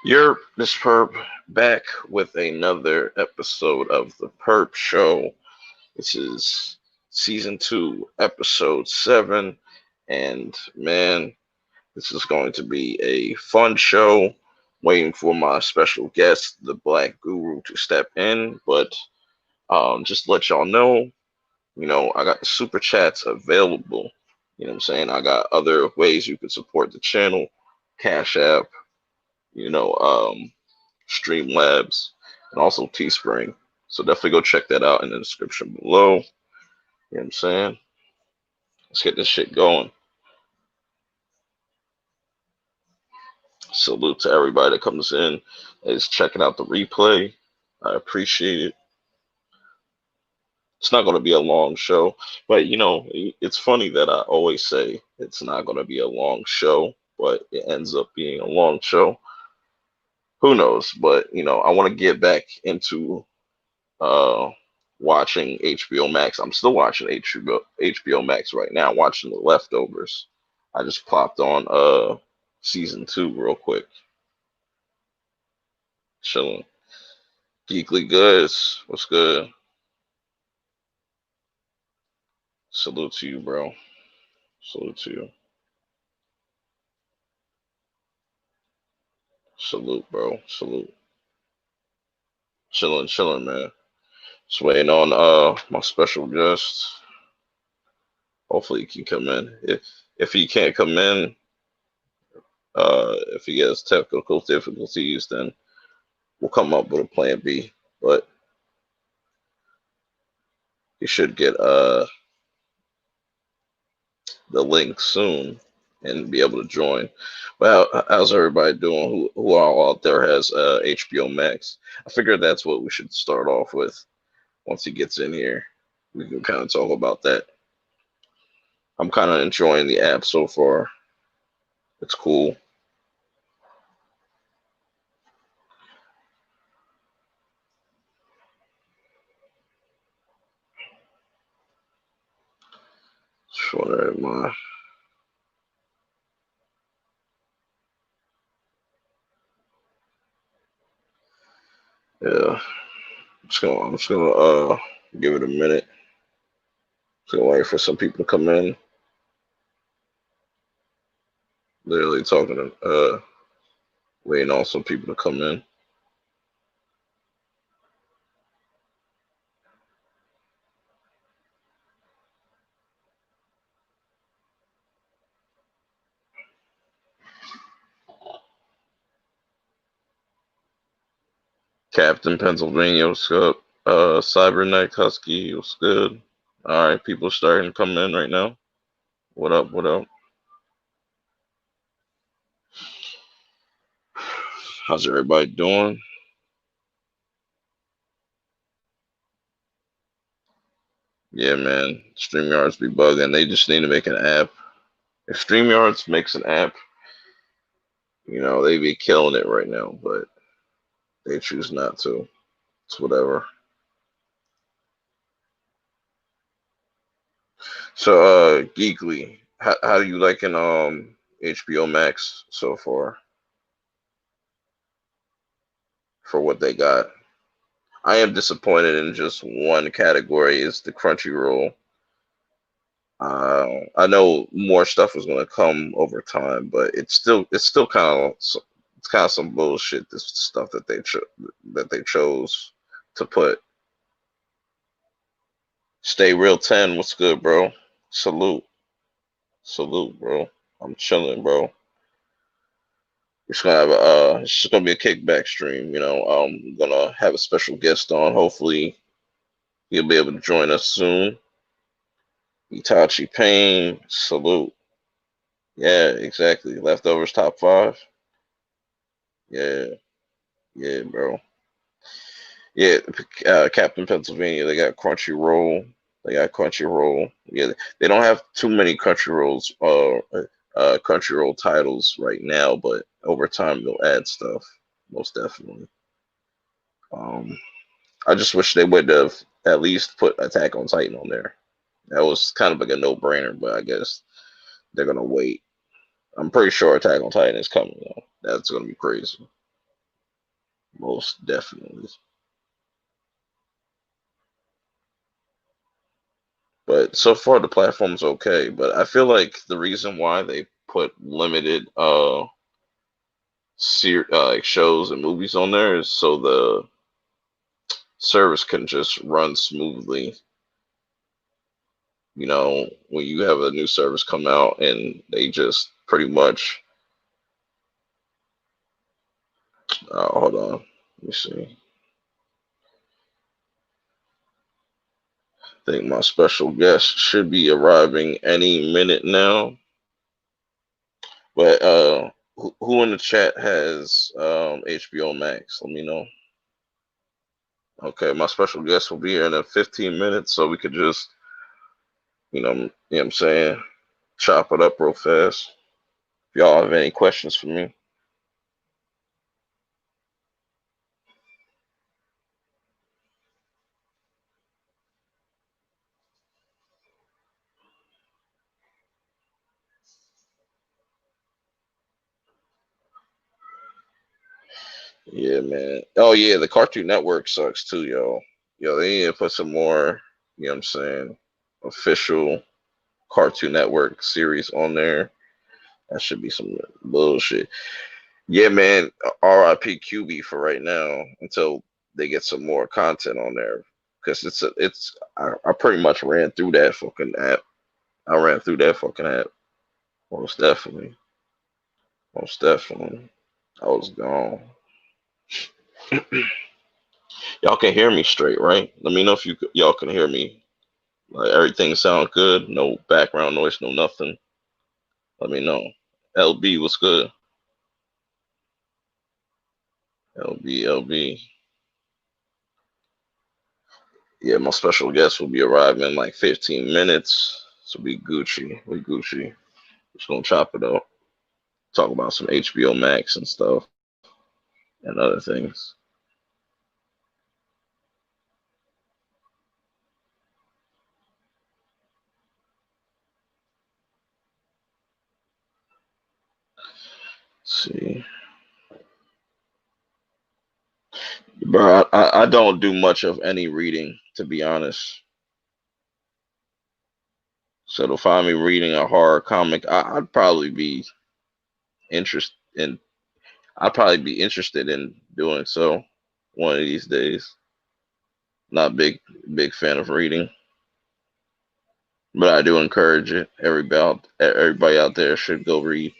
You're Miss Purp back with another episode of the Purp Show. This is season 2, episode 7, and man, this is going to be a fun show. Waiting for my special guest, the Black Guru, to step in, but just to let y'all know, I got the super chats available. You know what I'm saying? I got other ways you can support the channel, Cash App, you know, um, Streamlabs, and also Teespring. So definitely go check that out in the description below. You know what I'm saying? Let's get this shit going. Salute to everybody that comes in, that is checking out the replay. I appreciate it. It's not going to be a long show, but it's funny that I always say it's not going to be a long show, but it ends up being a long show. Who knows? But I want to get back into uh, watching HBO Max. I'm still watching HBO Max right now, watching The Leftovers. I just popped on season 2 real quick. Chilling. Geekly Goods. What's good? Salute to you, bro. Salute to you. Salute, bro. Salute. Chilling, chilling, man. Just waiting on my special guest. Hopefully he can come in. If he can't come in, if he has technical difficulties, then we'll come up with a plan B. But you should get the link soon and be able to join. But how's everybody doing? Who all out there has HBO Max? I figured that's what we should start off with. Once he gets in here, we can kind of talk about that. I'm kind of enjoying the app so far. It's cool. Sure, my yeah. I'm just gonna give it a minute. Just gonna wait for some people to come in. Literally talking to waiting on some people to come in. Captain Pennsylvania, what's up? Cyberneck Husky, what's good? All right, people starting to come in right now. What up? What up? How's everybody doing? Yeah, man. StreamYards be bugging. They just need to make an app. If StreamYards makes an app, they be killing it right now, but they choose not to. It's whatever. So, Geekly, how do you liking HBO Max so far for what they got? I am disappointed in just one category is the Crunchyroll. I know more stuff is going to come over time, but it's still kind of some bullshit. This stuff that they chose to put. Stay real 10. What's good, bro? Salute, salute, bro. I'm chilling, bro. It's just gonna be a kickback stream. I'm gonna have a special guest on. Hopefully, he'll be able to join us soon. Itachi Pain, salute. Yeah, exactly. Leftovers top 5. Yeah, yeah, bro. Yeah, Captain Pennsylvania. They got Crunchyroll. They got Crunchyroll. Yeah, they don't have too many Crunchyroll titles right now, but over time they'll add stuff. Most definitely. Um, I just wish they would have at least put Attack on Titan on there. That was kind of like a no-brainer, but I guess they're gonna wait. I'm pretty sure Attack on Titan is coming though. That's gonna be crazy. most definitely. But so far the platform's okay. But I feel like the reason why they put limited like shows and movies on there is so the service can just run smoothly. You know, when you have a new service come out and they just pretty much hold on, let me see. I think my special guest should be arriving any minute now. But who in the chat has HBO Max? Let me know. Okay, my special guest will be here in 15 minutes, so we could just, what I'm saying, chop it up real fast. If y'all have any questions for me. Yeah, man. Oh yeah, the Cartoon Network sucks too, yo. Yo, they need to put some more, you know what I'm saying, official Cartoon Network series on there. That should be some bullshit. Yeah, man. RIP QB for right now until they get some more content on there. Cause I pretty much ran through that fucking app. I ran through that fucking app. Most definitely. Most definitely. I was gone. Y'all can hear me straight, right? Let me know if y'all can hear me. Like everything sound good. No background noise. No nothing. Let me know. LB, what's good? LB, LB. Yeah, my special guest will be arriving in like 15 minutes. So we Gucci. We Gucci. Just gonna chop it up. Talk about some HBO Max and stuff and other things. Let's see. Bro, I don't do much of any reading, to be honest. So to find me reading a horror comic, I'd probably be interested in I'd probably be interested in doing so one of these days. Not big fan of reading, but I do encourage it. Everybody out there should go read.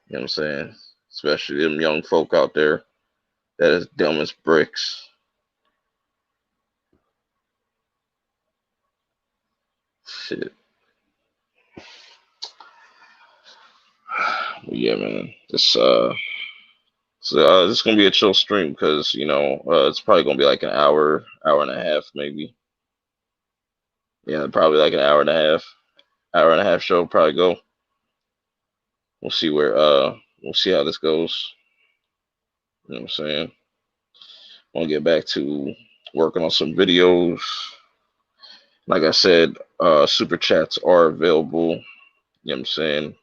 You know what I'm saying? Especially them young folk out there that is dumb as bricks. Shit. But yeah, man. This is gonna be a chill stream because it's probably gonna be like an hour and a half maybe. Yeah, probably like an hour and a half show probably go. We'll see we'll see how this goes. You know what I'm saying? Want to get back to working on some videos. Like I said, super chats are available. You know what I'm saying?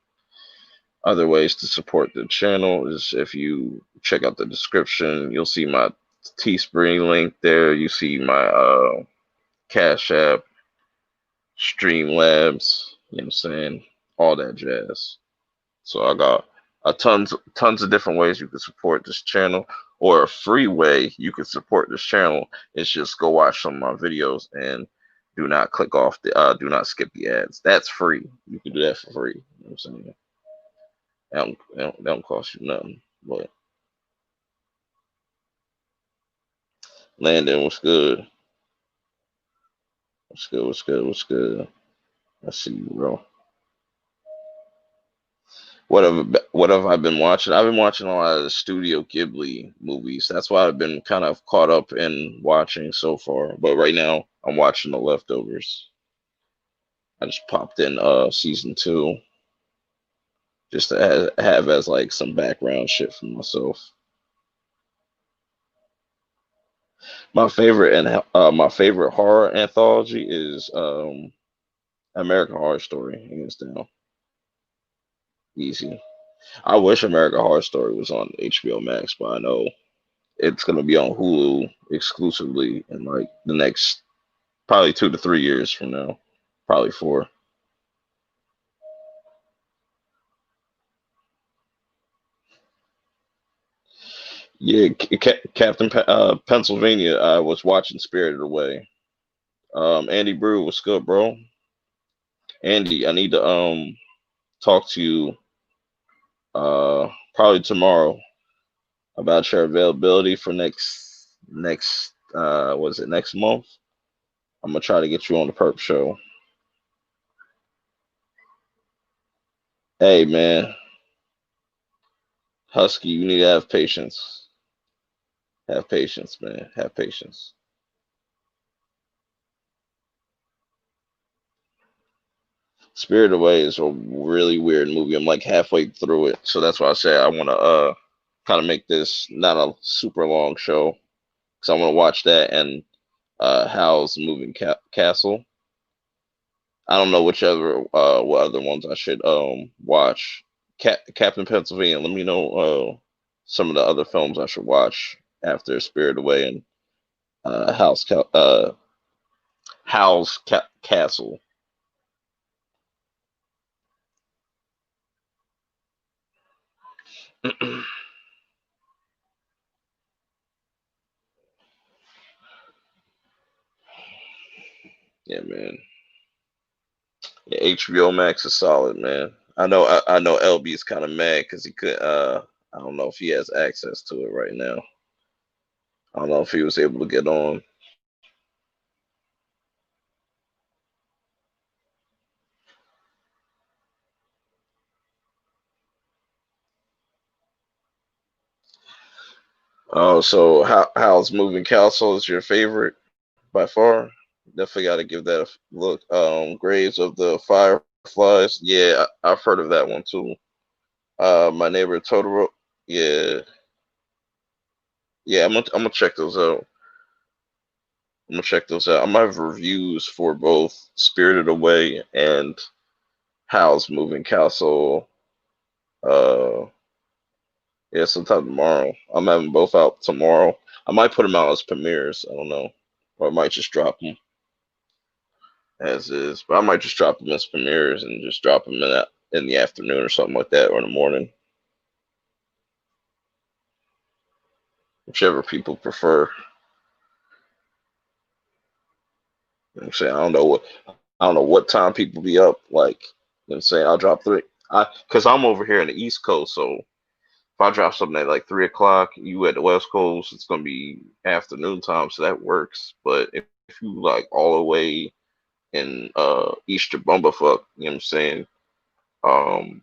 Other ways to support the channel is if you check out the description, you'll see my Teespring link there. You see my Cash App, Streamlabs, you know what I'm saying? All that jazz. So I got tons of different ways you can support this channel, or a free way you can support this channel is just go watch some of my videos and do not skip the ads. That's free. You can do that for free. You know what I'm saying? That don't cost you nothing. But Landon, what's good? What's good? What's good? What's good? I see you, bro. What have I been watching? I've been watching a lot of the Studio Ghibli movies. That's why I've been kind of caught up in watching so far. But right now, I'm watching The Leftovers. I just popped in season 2 just to have as like some background shit for myself. My favorite horror anthology is American Horror Story. Hands down, easy. I wish American Horror Story was on HBO Max, but I know It's gonna be on Hulu exclusively in like the next probably 2 to 3 years from now, probably four. Yeah, Captain Pennsylvania. I was watching Spirited Away. Andy Brew, what's good, bro? Andy, I need to talk to you probably tomorrow about your availability for next was it next month? I'm gonna try to get you on the Perp show. Hey man, Husky, you need to have patience. Have patience, man. Have patience. Spirit Away is a really weird movie. I'm like halfway through it, so that's why I say I want to kind of make this not a super long show because I want to watch that and Howl's Moving Castle. I don't know which other what other ones I should watch. Captain Pennsylvania. Let me know some of the other films I should watch after Spirit Away and Howl's Castle. Yeah, man. Yeah, HBO Max is solid, man. I know LB is kind of mad because he could. I don't know if he has access to it right now. I don't know if he was able to get on. Oh, so how's Moving Castle is your favorite by far? Definitely got to give that a look. Graves of the Fireflies. Yeah, I've heard of that one too. My neighbor Totoro. Yeah, yeah. I'm gonna check those out. I'm gonna check those out. I'm gonna have reviews for both Spirited Away and Howl's Moving Castle. Uh, yeah, sometime tomorrow. I'm having both out tomorrow. I might put them out as premieres. I don't know, or I might just drop them as is. But I might just drop them as premieres and just drop them in the afternoon or something like that, or in the morning, whichever people prefer. You know what I'm saying I don't know what time people be up. Like, you know what I'm saying, I'll drop three. Cause I'm over here in the East Coast, so if I drop something at like 3 o'clock, you at the West Coast, it's gonna be afternoon time, so that works. But if you like all the way in Easter Bumblefuck, you know what I'm saying? Um,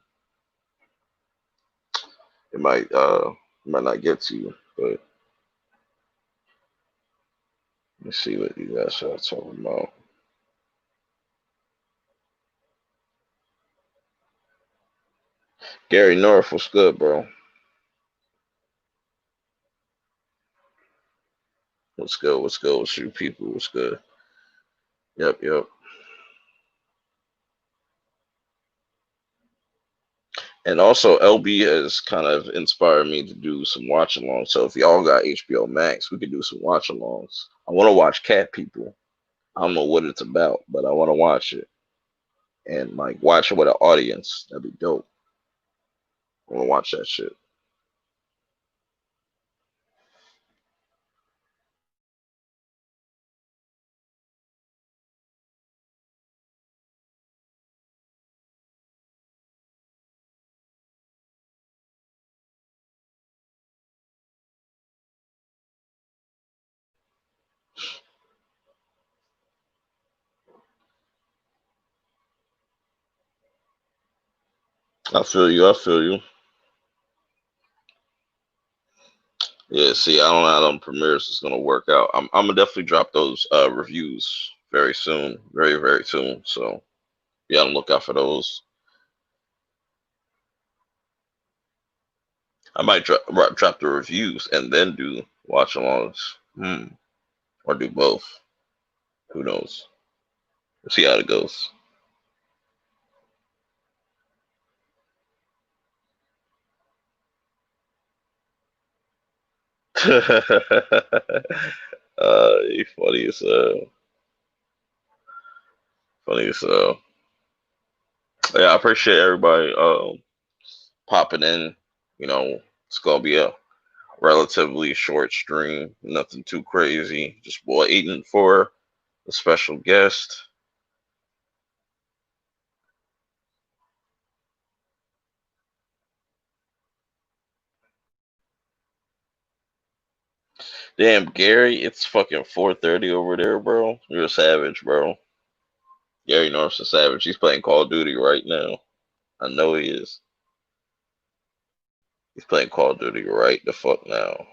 it might not get to you. But let's see what you guys are talking about. Gary North, what's good, bro? What's good? What's good? What's you people? What's good? Yep, yep. And also, LB has kind of inspired me to do some watch alongs. So if y'all got HBO Max, we could do some watch alongs. I want to watch Cat People. I don't know what it's about, but I want to watch it and like watch it with an audience. That'd be dope. I want to watch that shit. I feel you. I feel you. Yeah. See, I don't know how them premieres is gonna work out. I'm gonna definitely drop those reviews very soon, very very soon. So be on the lookout for those. I might drop the reviews and then do watch alongs. Or do both. Who knows? We'll see how it goes. You funny as funny as Yeah, I appreciate everybody popping in. You know, it's gonna be a relatively short stream, nothing too crazy. Just waiting for a special guest. Damn, Gary, it's fucking 4:30 over there, bro. You're a savage, bro. Gary North's a savage. He's playing Call of Duty right now. I know he is. He's playing Call of Duty right the fuck now.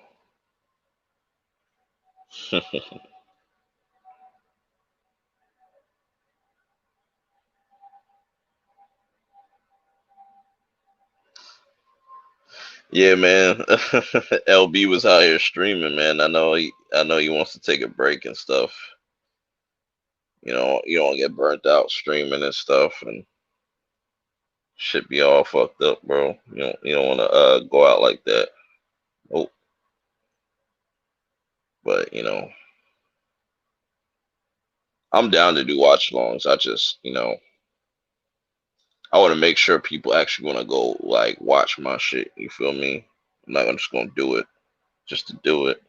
Yeah, man. LB was out here streaming, man. I know he wants to take a break and stuff. You know, you don't get burnt out streaming and stuff, and shit be all fucked up, bro. You don't want to go out like that. Oh, but I'm down to do watch alongs. I just, I want to make sure people actually want to go like watch my shit. You feel me? I'm not just gonna do it just to do it.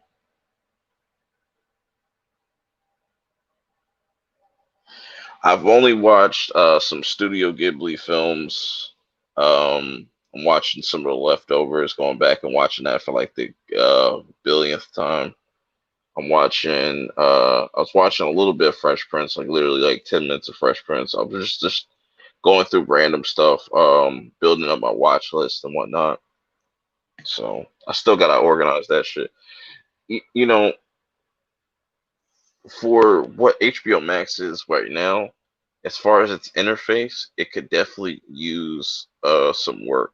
I've only watched some Studio Ghibli films. I'm watching some of the leftovers, going back and watching that for like the billionth time. I was watching a little bit of Fresh Prince, like literally like 10 minutes of Fresh Prince. I was just going through random stuff, building up my watch list and whatnot. So I still gotta organize that shit. You know, for what HBO Max is right now, as far as its interface, it could definitely use some work.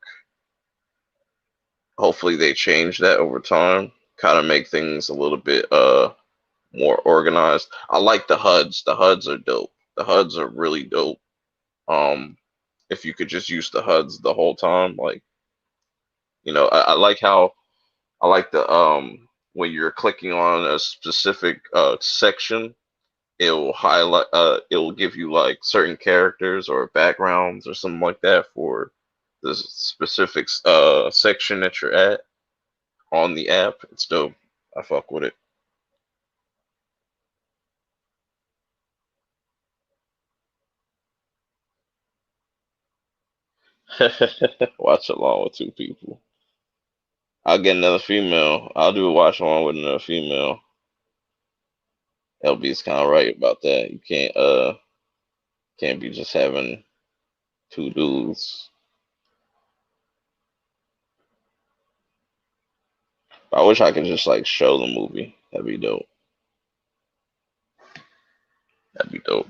Hopefully they change that over time, kind of make things a little bit more organized. I like the HUDs. The HUDs are dope. The HUDs are really dope. Um, if you could just use the HUDs the whole time, like I like how I like the when you're clicking on a specific section, it'll give you like certain characters or backgrounds or something like that for the specific section that you're at on the app. It's dope. I fuck with it. Watch along with two people. I'll get another female. I'll do a watch along with another female. LB's kind of right about that. You can't be just having two dudes. I wish I could just like show the movie. That'd be dope. That'd be dope.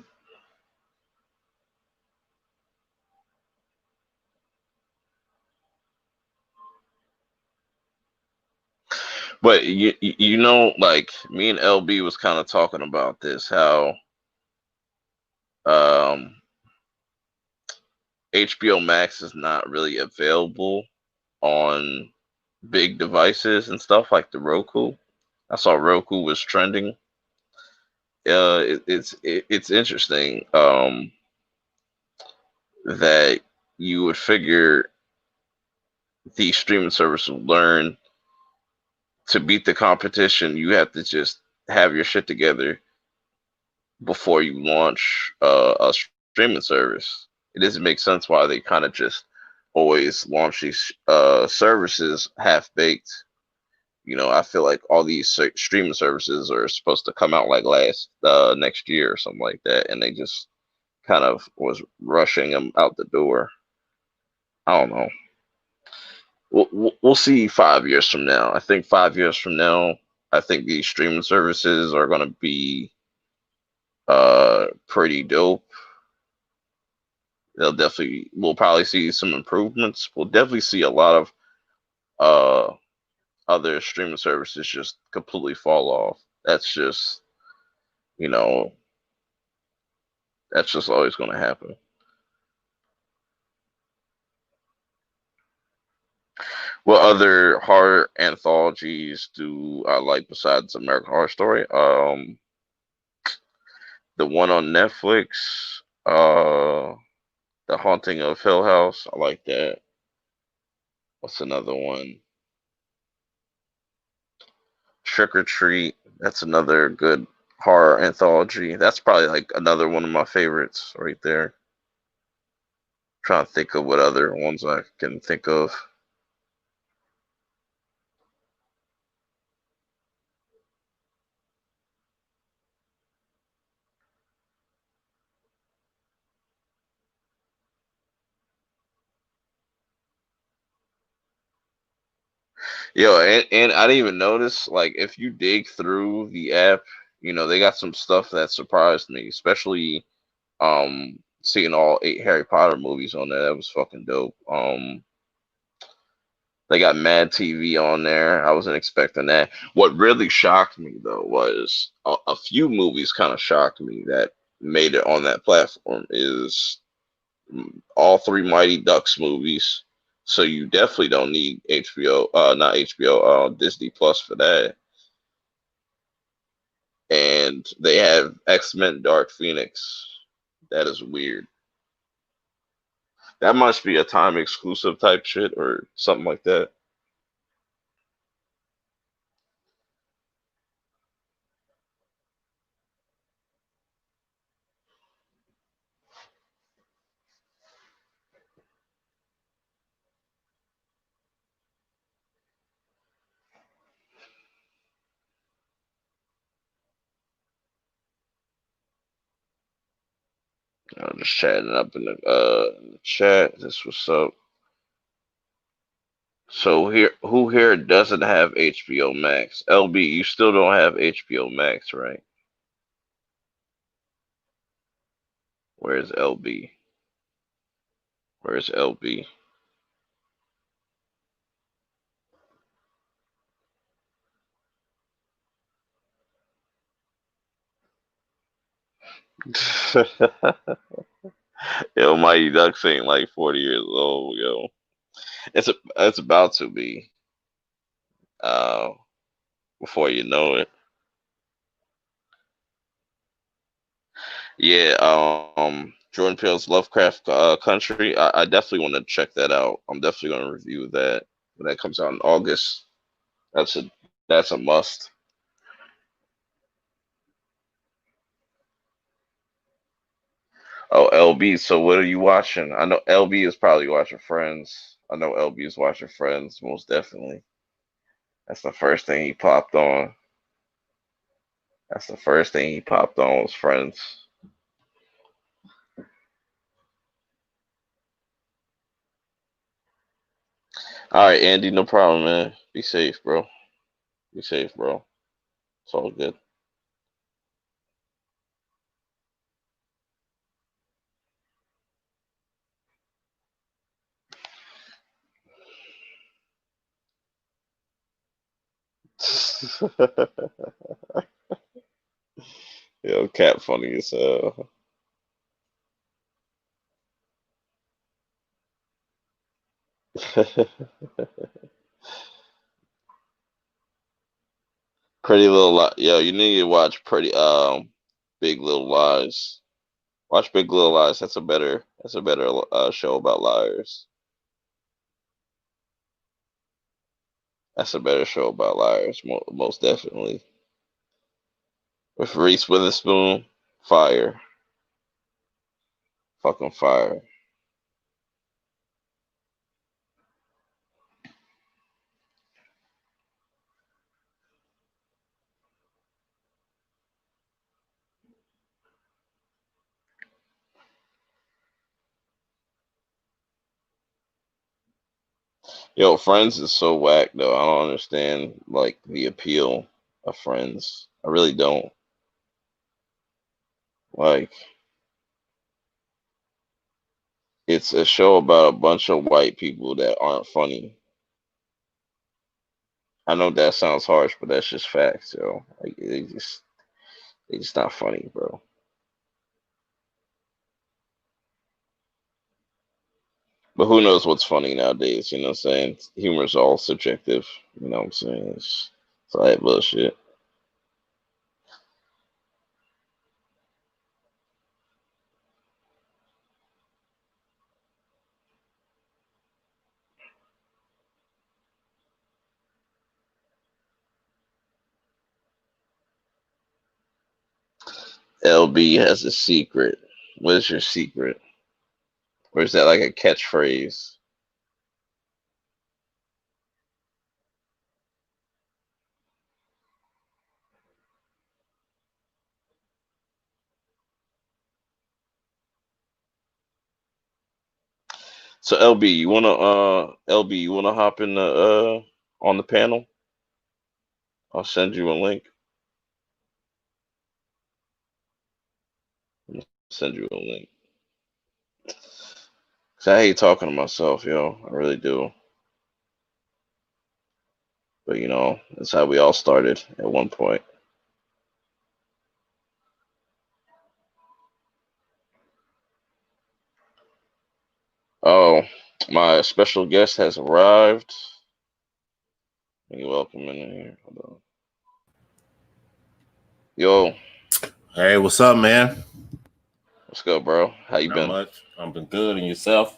But like me and LB was kind of talking about this, how um HBO Max is not really available on big devices and stuff like the Roku. I saw Roku was trending. It's interesting that you would figure the streaming service will learn to beat the competition. You have to just have your shit together before you launch a streaming service. It doesn't make sense why they kind of just always launch these services half baked. I feel like all these streaming services are supposed to come out like next year or something like that, and they just kind of was rushing them out the door. I don't know. We'll see 5 years from now. I think 5 years from now, I think these streaming services are going to be pretty dope. We'll probably see some improvements. We'll definitely see a lot of uh other streaming services just completely fall off. You know, that's just always going to happen. What other horror anthologies do I like besides American Horror Story? The one on Netflix, The Haunting of Hill House. I like that. What's another one? Trick or Treat. That's another good horror anthology. That's probably like another one of my favorites right there. Trying to think of what other ones I can think of. Yo, and I didn't even notice, like, if you dig through the app, they got some stuff that surprised me, especially seeing all 8 Harry Potter movies on there. That was fucking dope. They got Mad TV on there. I wasn't expecting that. What really shocked me though was a few movies kind of shocked me that made it on that platform is all 3 Mighty Ducks movies. So you definitely don't need HBO, not HBO, Disney Plus for that. And they have X-Men Dark Phoenix. That is weird. That must be a time exclusive type shit or something like that. I'm just chatting up in the chat. This what's up. So here, who here doesn't have HBO Max? LB, you still don't have HBO Max, right? Where's LB? Where's LB? Yo, Mighty Ducks ain't like 40 years old, yo. It's about to be. Uh, before you know it. Yeah, Jordan Peele's Lovecraft Country. I definitely want to check that out. I'm definitely going to review that when that comes out in August. That's a that's a must. Oh, LB. So what are you watching? I know LB is probably watching Friends. I know LB is watching Friends most definitely. That's the first thing he popped on. That's the first thing he popped on was Friends. All right, Andy, no problem, man. Be safe, bro. Be safe, bro. It's all good. Yo, cat funny as hell. Pretty Little Lies. Yo, you need to watch Big Little Lies. Watch Big Little Lies. That's a better show about liars. That's a better show about liars, most definitely. With Reese Witherspoon, fire, fucking fire. Yo, Friends is so whack though. I don't understand like the appeal of Friends. I really don't. Like, it's a show about a bunch of white people that aren't funny. I know that sounds harsh, but that's just facts, yo. Like, they just not funny, bro. But who knows what's funny nowadays? You know what I'm saying? Humor's all subjective. You know what I'm saying? It's all that bullshit. LB has a secret. What is your secret? Or is that like a catchphrase? So LB, you wanna hop in the on the panel? I'll send you a link. Send you a link. 'Cause I hate talking to myself, yo. I really do. But you know, that's how we all started at one point. Oh, my special guest has arrived. Let me welcome in here. Hold on. Yo, Hey, what's up, man? what's good, bro? How you Not been? much. I've been good, and yourself?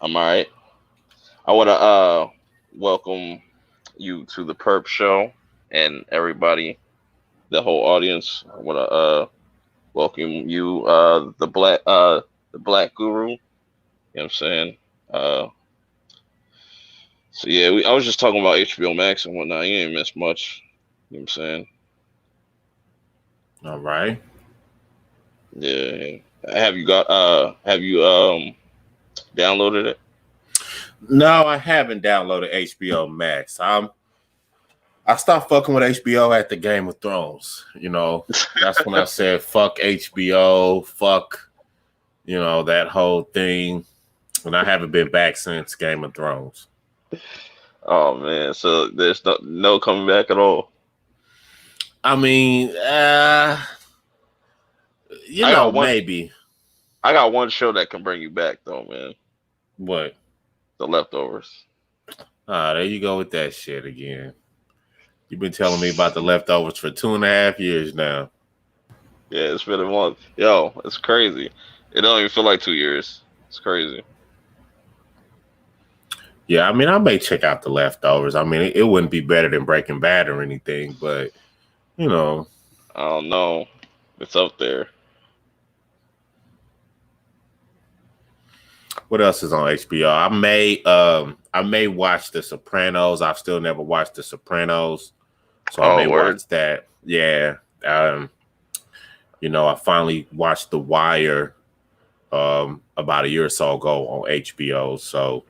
I'm all right. I want to welcome you to the Purp show and everybody, the whole audience. I want to welcome you, the black guru. You know what I'm saying? Uh, so yeah, I was just talking about HBO Max and whatnot. You ain't missed much. You know what I'm saying? All right. Yeah. Have you downloaded it? No, I haven't downloaded HBO Max. I stopped fucking with HBO at the Game of Thrones. You know, that's when I said fuck HBO, fuck, that whole thing. And I haven't been back since Game of Thrones. Oh man, so there's no coming back at all. I mean, I got one. maybe. I got one show that can bring you back though, man. What? The Leftovers. There you go with that shit again. You've been telling me about the Leftovers for 2.5 years now. Yeah, it's been a month. Yo, it's crazy. It don't even feel like 2 years. It's crazy. Yeah, I mean, I may check out the Leftovers. I mean, it wouldn't be better than Breaking Bad or anything, but you know, I don't know. It's up there. what else is on HBO? I may watch The Sopranos. I've still never watched The Sopranos, so I Oh, may word. watch that. Yeah, I finally watched The Wire about a year or so ago on HBO. So,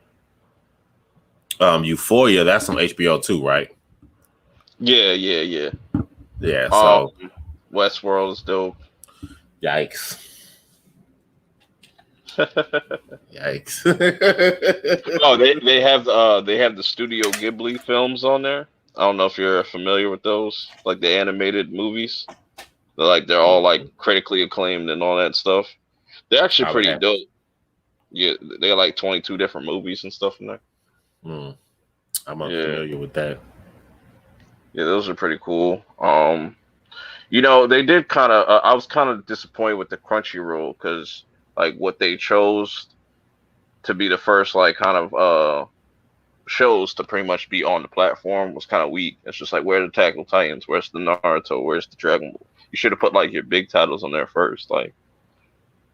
Euphoria, that's on HBO too, right? Yeah, yeah, yeah. Yeah. So, Westworld is dope. yikes. Yikes. Oh, they have the Studio Ghibli films on there. I don't know if you're familiar with those, like the animated movies. They're all like critically acclaimed and all that stuff. They're actually I would pretty have. dope. Yeah, they got like 22 different movies and stuff in there. I'm Yeah, unfamiliar with that. yeah, those are pretty cool. They did kind of. I was kind of disappointed with the Crunchyroll because like what they chose to be the first like kind of shows to pretty much be on the platform was kind of weak. It's just like where the Attack on Titans, where's the Naruto, where's the Dragon Ball? You should have put like your big titles on there first. Like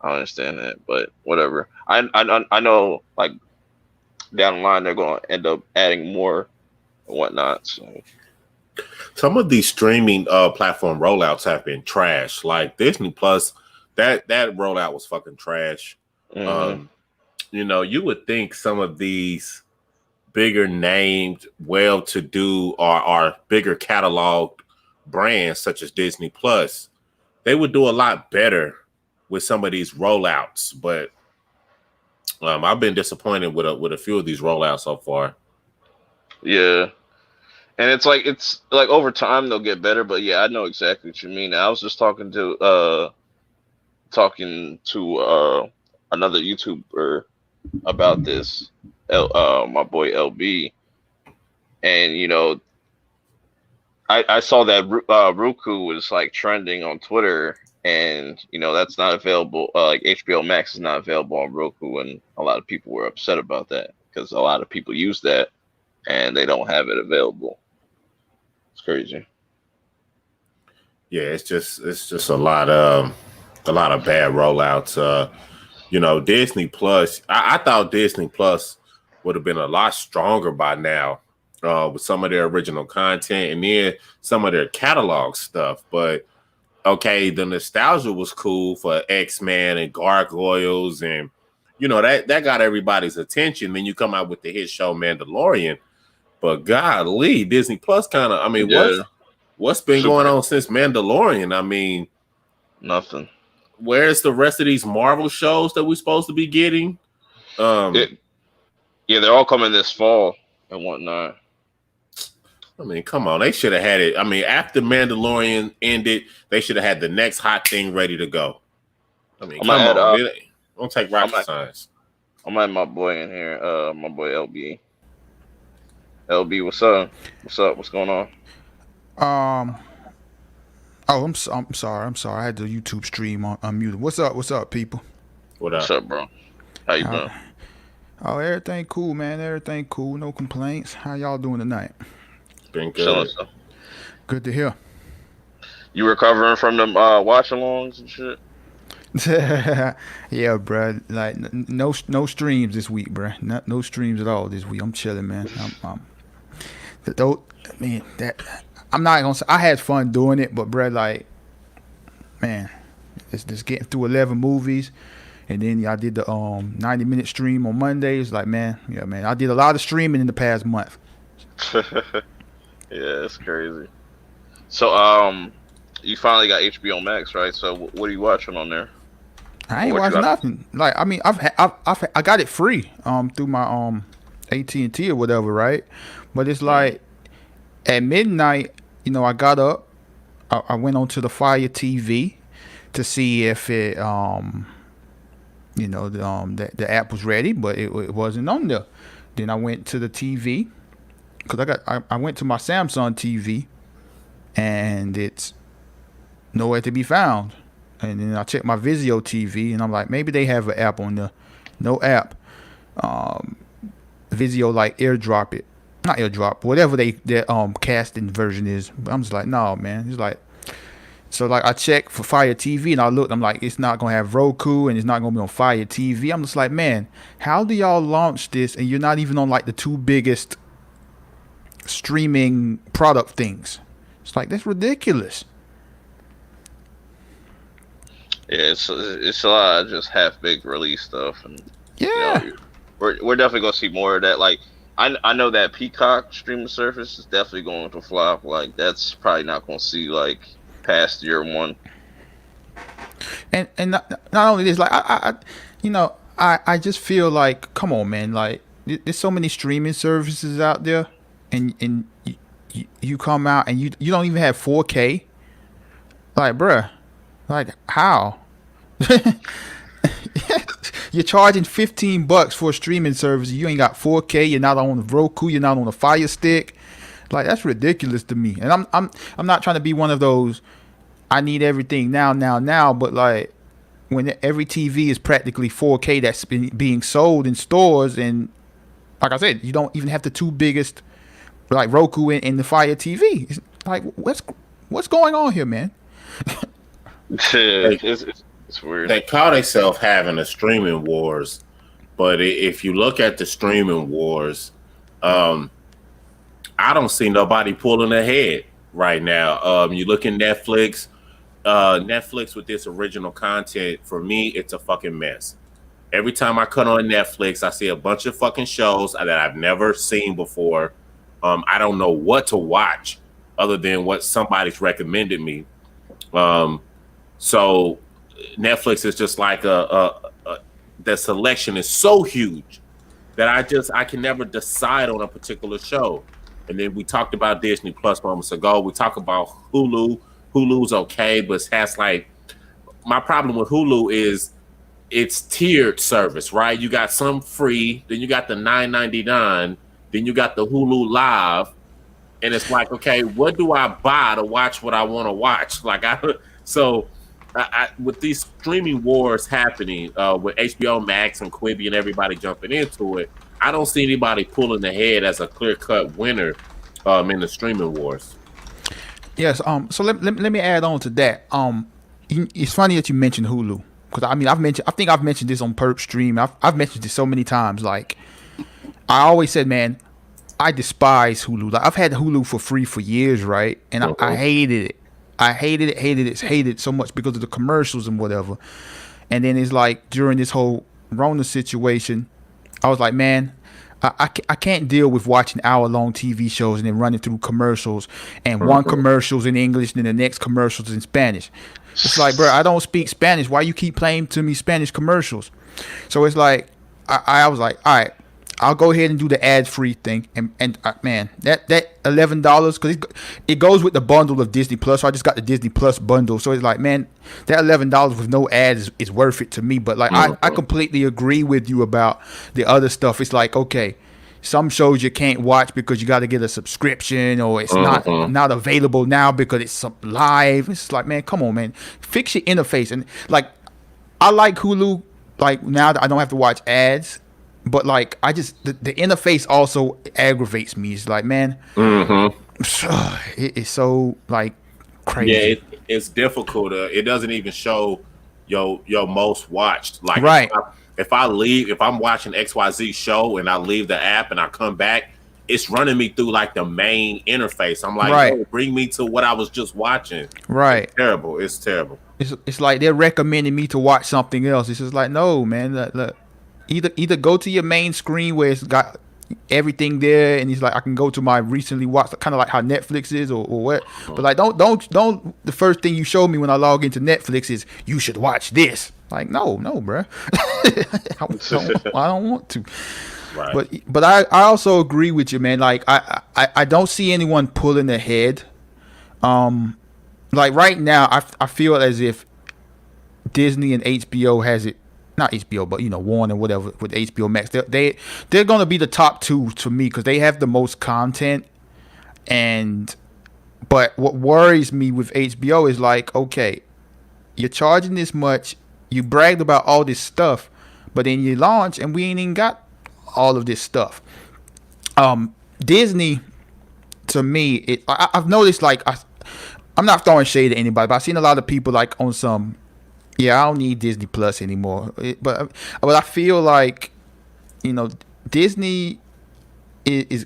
I understand that, but whatever. I know like down the line they're going to end up adding more and whatnot. So Some of these streaming platform rollouts have been trash. Like Disney Plus, that rollout was fucking trash. hmm You would think some of these bigger named, well-to-do or bigger catalog brands such as Disney Plus, they would do a lot better with some of these rollouts. But I've been disappointed with a few of these rollouts so far. yeah, and it's like over time they'll get better. But yeah, I know exactly what you mean. I was just talking to another YouTuber about this, my boy LB, and I saw that Roku was like trending on Twitter, and that's not available. Like HBO Max is not available on Roku, and a lot of people were upset about that because a lot of people use that and they don't have it available. It's crazy. Yeah, it's just a lot of bad rollouts. Disney Plus. I thought Disney Plus would have been a lot stronger by now with some of their original content and then some of their catalog stuff. But okay, the nostalgia was cool for X-Men and Gargoyles, and that got everybody's attention. Then you come out with the hit show Mandalorian. But golly, Disney Plus kind of. I mean, Yeah, what's been going super on since Mandalorian? I mean, nothing. where's the rest of these Marvel shows that we're supposed to be getting? It, yeah, they're all coming this fall and whatnot. I mean, come on, they should have had it. I mean, after Mandalorian ended, they should have had the next hot thing ready to go. I mean, I'm gonna come add on, don't take I'm rocket gonna, science. I'm gonna add my boy in here. My boy LB. LB, what's up? What's up? What's going on? Um. Oh, I'm sorry. I'm sorry. I had the YouTube stream on unmuted. What's up? What's up, people? What What's up? up, bro? How you Uh, doing? oh, everything cool, man. Everything cool. No complaints. How y'all doing tonight? It's been Chilling. good. Stuff. Good to hear. You recovering from them watch-alongs and shit? Yeah, bruh. Like no streams this week, bruh. No streams at all this week. I'm chilling, man. Though, man, that I'm not gonna say I had fun doing it, but bruh, like, man, it's just getting through 11 movies. And then I did the 90-minute stream on Mondays. Like, man, yeah, man, I did a lot of streaming in the past month. Yeah, it's crazy. So, you finally got HBO Max, right? So, what are you watching on there? I Or ain't what you watching got? nothing. Like, I mean, I got it free through my AT&T or whatever, right? But it's Mm. like at midnight, I got up, I went onto the Fire TV to see if it the app was ready, but it wasn't on there. Then I went to the TV because I went to my Samsung TV and it's nowhere to be found. And then I checked my Vizio TV and I'm like, maybe they have an app on there. No app. Um, Vizio like airdrop it, not airdrop, whatever their casting version is. But I'm just like, no, man. It's like, so like I checked for Fire TV and I looked. I'm like, it's not gonna have Roku and it's not gonna be on Fire TV. I'm just like, man, how do y'all launch this and you're not even on like the two biggest streaming product things? It's like that's ridiculous. Yeah, it's a lot of just half-baked release stuff, and you Yeah. know, we're definitely gonna see more of that. Like, I know that Peacock streaming service is definitely going to flop. Like, that's probably not gonna see like past year one. And not only this, like I just feel like, come on, man, like there's so many streaming services out there, and you come out and you don't even have 4K, like bruh, like how? You're charging $15 for a streaming service. You ain't got 4K. You're not on the Roku. You're not on the Fire Stick. Like that's ridiculous to me. And I'm not trying to be one of those. I need everything now, now, now. But like when every TV is practically 4K that's being sold in stores, and like I said, you don't even have the two biggest like Roku and the Fire TV. It's like what's going on here, man? They It's weird. they call themselves having a streaming wars, but if you look at the streaming wars, um, I don't see nobody pulling ahead right now. You look at Netflix. Netflix with this original content, for me, it's a fucking mess. Every time I cut on Netflix, I see a bunch of fucking shows that I've never seen before. I don't know what to watch other than what somebody's recommended me. Um, so Netflix is just like the selection is so huge that I can never decide on a particular show. And then we talked about Disney Plus moments ago. We talk about Hulu. Hulu's okay, but it has like my problem with Hulu is it's tiered service, right? You got some free, then you got the $9.99, then you got the Hulu Live, and it's like, okay, what do I buy to watch what I want to watch? Like, with these streaming wars happening, with HBO Max and Quibi and everybody jumping into it, I don't see anybody pulling ahead as a clear cut winner in the streaming wars. Yes. So let me add on to that. It's funny that you mentioned Hulu because I mean I think I've mentioned this on Purp Stream. I've mentioned this so many times. Like I always said, man, I despise Hulu. Like I've had Hulu for free for years, right? And I hated it. I hated it so much because of the commercials and whatever. And then it's like during this whole Rona situation, I was like, man, I can't deal with watching hour-long TV shows and then running through commercials and one commercial's in English and then the next commercial's in Spanish. It's like, bro, I don't speak Spanish. Why you keep playing to me Spanish commercials? So it's like, I was like, all right, I'll go ahead and do the ad-free thing. And man, that $11, because it goes with the bundle of Disney Plus. So I just got the Disney Plus bundle. So it's like, man, that $11 with no ads is worth it to me. But like, I completely agree with you about the other stuff. It's like, okay, some shows you can't watch because you got to get a subscription or it's not available now because it's live. It's like, man, come on, man, fix your interface. And like, I like Hulu. Like now that I don't have to watch ads. But like I just the interface also aggravates me. It's like, man, it's so like crazy. Yeah, it's difficult. It doesn't even show your most watched. Like right. If I'm watching XYZ show and I leave the app and I come back, it's running me through like the main interface. I'm like, right. Oh, bring me to what I was just watching. Right. It's terrible. It's like they're recommending me to watch something else. It's just like, no, man, look. Either go to your main screen where it's got everything there, and it's like I can go to my recently watched, kind of like how Netflix is, or what. But like, don't. The first thing you show me when I log into Netflix is you should watch this. Like, no, bro. I don't want to. Right. But I also agree with you, man. Like I don't see anyone pulling ahead. Like right now, I feel as if Disney and HBO has it. Not HBO, but Warner, whatever, with HBO Max. They're gonna be the top two to me because they have the most content. But what worries me with HBO is like, okay, you're charging this much, you bragged about all this stuff, but then you launch and we ain't even got all of this stuff. Disney, to me, I've noticed like I'm not throwing shade at anybody, but I've seen a lot of people like on some. Yeah, I don't need Disney Plus anymore. But I feel like, Disney is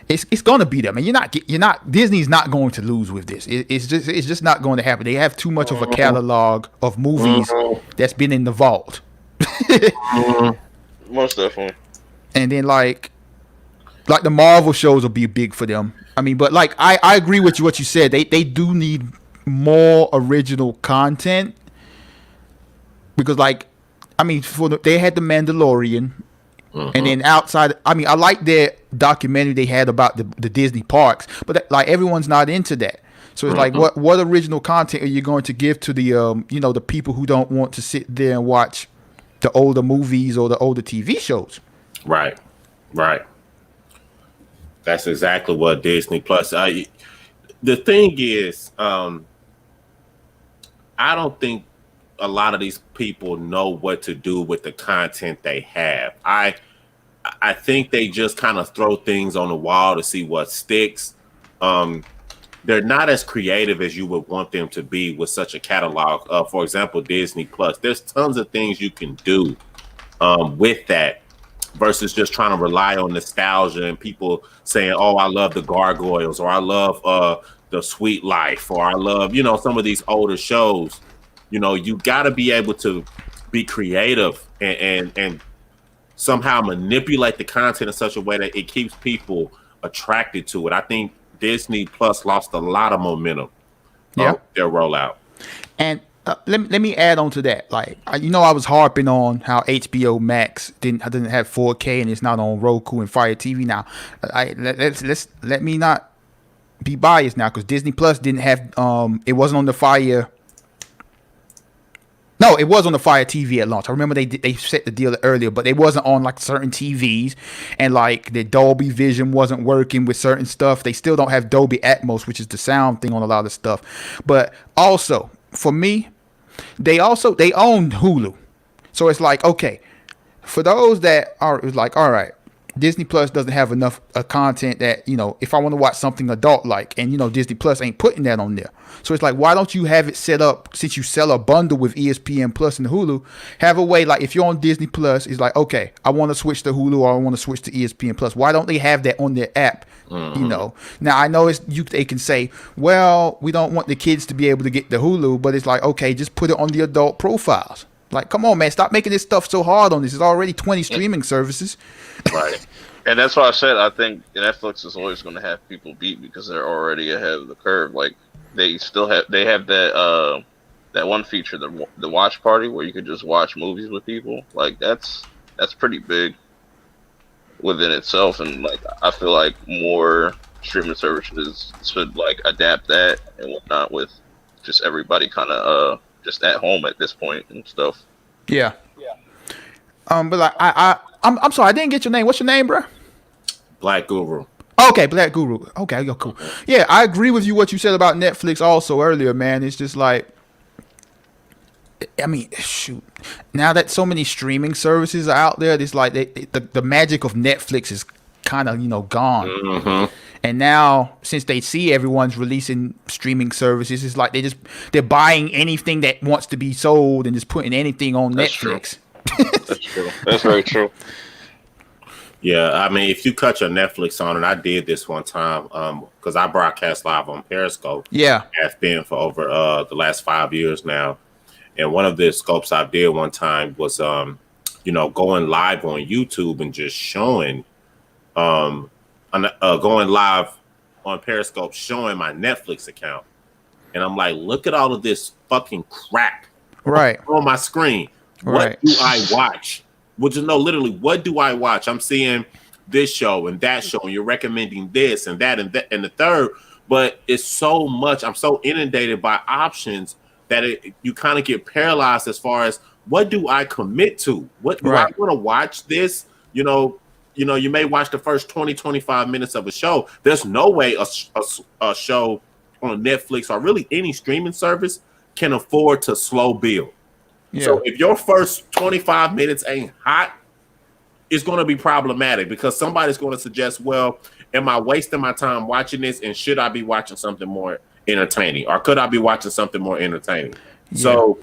it's gonna be there, man. You're not Disney's not going to lose with this. It's just not going to happen. They have too much of a catalog of movies that's been in the vault. Most definitely. And then like the Marvel shows will be big for them. I mean, but like I agree with you what you said. They do need more original content. Because, like, I mean, they had The Mandalorian, and then outside, I mean, I like their documentary they had about the Disney parks, but like everyone's not into that. So it's like, what original content are you going to give to the the people who don't want to sit there and watch the older movies or the older TV shows? Right. That's exactly what Disney Plus. The thing is, I don't think a lot of these people know what to do with the content they have. I think they just kind of throw things on the wall to see what sticks. They're not as creative as you would want them to be with such a catalog. For example, Disney Plus. There's tons of things you can do with that versus just trying to rely on nostalgia and people saying, "Oh, I love the Gargoyles," or "I love the Sweet Life," or "I love some of these older shows." You got to be able to be creative and somehow manipulate the content in such a way that it keeps people attracted to it. I think Disney Plus lost a lot of momentum on their rollout. And let me add on to that. Like, I was harping on how HBO Max didn't have 4K and it's not on Roku and Fire TV now. Let me not be biased now because Disney Plus didn't have it wasn't on the Fire. No, it was on the Fire TV at launch. I remember they set the deal earlier, but it wasn't on like certain TVs, and like the Dolby Vision wasn't working with certain stuff. They still don't have Dolby Atmos, which is the sound thing on a lot of stuff. But also for me, they own Hulu, so it's like, okay, for those that are, it's like, all right, Disney Plus doesn't have enough content that, if I want to watch something adult like, and Disney Plus ain't putting that on there. So it's like, why don't you have it set up, since you sell a bundle with ESPN Plus and Hulu, have a way, like if you're on Disney Plus, it's like, okay, I want to switch to Hulu or I want to switch to ESPN Plus. Why don't they have that on their app? Now I know they can say, well, we don't want the kids to be able to get the Hulu, but it's like, okay, just put it on the adult profiles. Like, come on, man, stop making this stuff so hard on this. There's already 20 streaming services. Right. And that's why I said I think Netflix is always going to have people beat because they're already ahead of the curve. Like they have that one feature, the watch party, where you could just watch movies with people. Like that's pretty big within itself, and like I feel like more streaming services should like adapt that and whatnot with just everybody kind of just at home at this point and stuff. Yeah. But like I'm sorry, I didn't get your name. What's your name, bro? Black Guru. Okay, Black Guru. Okay, yo, cool. Yeah, I agree with you what you said about Netflix also earlier, man. It's just like, I mean, shoot. Now that so many streaming services are out there, it's like the magic of Netflix is kind of gone. Mm-hmm. And now, since they see everyone's releasing streaming services, it's like they're buying anything that wants to be sold and just putting anything on Netflix. That's true. That's very true. Yeah, I mean, if you cut your Netflix on, and I did this one time, because I broadcast live on Periscope. Yeah, I've been for over the last 5 years now, and one of the scopes I did one time was, going live on YouTube and just showing, going live on Periscope, showing my Netflix account, and I'm like, look at all of this fucking crap right on my screen. Right. What do I watch? Well, just know literally, what do I watch? I'm seeing this show and that show, and you're recommending this and that and the third. But it's so much. I'm so inundated by options that you kind of get paralyzed as far as what do I commit to? What do I want to watch this? You may watch the first 20, 25 minutes of a show. There's no way a show on Netflix or really any streaming service can afford to slow build. Yeah. So if your first 25 minutes ain't hot, it's going to be problematic because somebody's going to suggest, well, am I wasting my time watching this? And should I be watching something more entertaining? Or could I be watching something more entertaining? Yeah. So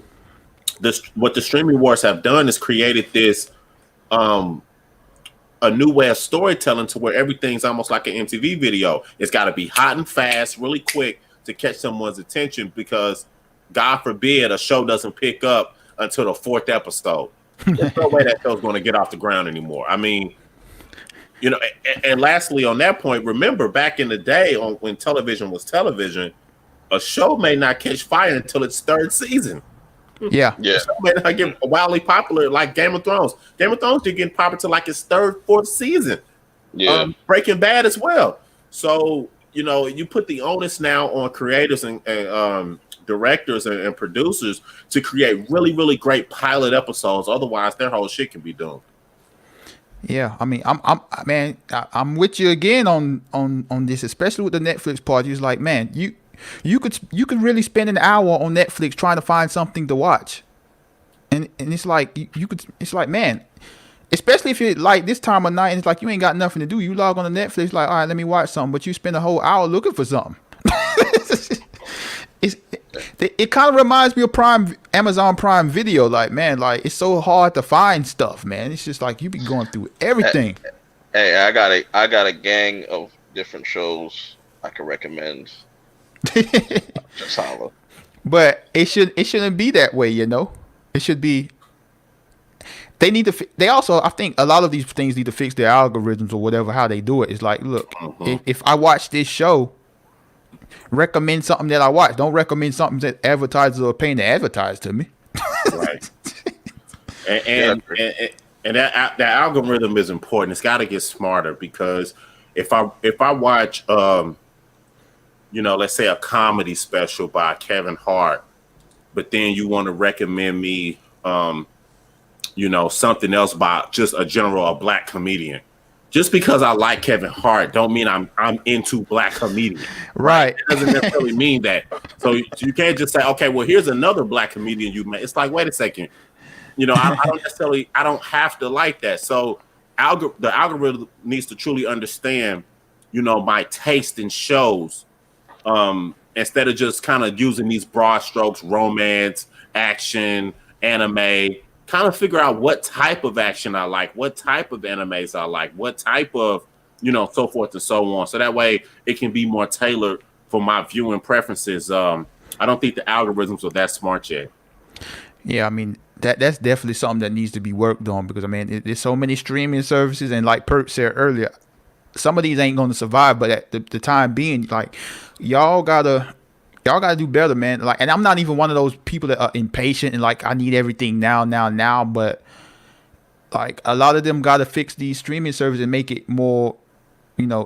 what the streaming wars have done is created this a new way of storytelling to where everything's almost like an MTV video. It's got to be hot and fast, really quick to catch someone's attention because, God forbid, a show doesn't pick up until the 4th episode. There's no way that show's going to get off the ground anymore. I mean, and lastly, on that point, remember back in the day when television was television, a show may not catch fire until its 3rd season. Yeah. A show may not get wildly popular like Game of Thrones. Game of Thrones did get popular to like its 3rd, 4th season. Yeah. Breaking Bad as well. So, you put the onus now on creators and directors and producers to create really, really great pilot episodes. Otherwise, their whole shit can be doomed. Yeah, I mean, I'm with you again on this, especially with the Netflix part. It's like, man, you could really spend an hour on Netflix trying to find something to watch, and it's like it's like, man, especially if you like this time of night and it's like you ain't got nothing to do. You log on to Netflix, like, all right, let me watch something, but you spend a whole hour looking for something. It kind of reminds me of Amazon Prime Video. Like, man, like it's so hard to find stuff, man. It's just like you be going through everything. Hey, I got a gang of different shows I can recommend. Just holla. But it shouldn't be that way, It should be. They need to. They also, I think, a lot of these things need to fix their algorithms or whatever. How they do it. It's like, look, if I watch this show, recommend something that I watch. Don't recommend something that advertisers are paying to advertise to me. Right. and that algorithm is important. It's got to get smarter because if I watch, let's say a comedy special by Kevin Hart, but then you want to recommend me, something else by just a black comedian. Just because I like Kevin Hart don't mean I'm into black comedian, right? Right. It doesn't necessarily mean that. So you can't just say, okay, well, here's another black comedian you met. It's like, wait a second, I don't have to like that. So the algorithm needs to truly understand, my taste in shows, instead of just kind of using these broad strokes, romance, action, anime, kind of figure out what type of action I like, what type of animes I like, what type of, so forth and so on. So that way it can be more tailored for my viewing preferences. I don't think the algorithms are that smart yet. Yeah, I mean that's definitely something that needs to be worked on because I mean there's so many streaming services and like Purp said earlier, some of these ain't going to survive. But at the time being, like y'all gotta do better, man. Like, and I'm not even one of those people that are impatient and like I need everything now. But like a lot of them gotta fix these streaming services and make it more,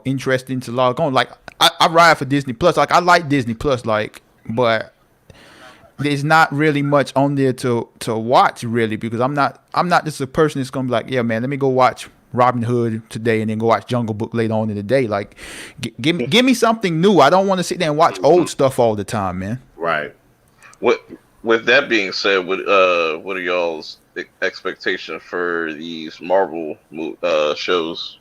interesting to log on. Like I ride for Disney Plus. Like I like Disney Plus. Like, but there's not really much on there to watch really because I'm not just a person that's gonna be like, yeah, man, let me go watch Robin Hood today and then go watch Jungle Book later on in the day. Like, give me something new. I don't want to sit there and watch old stuff all the time, man. Right. With that being said, what are y'all's expectations for these Marvel shows?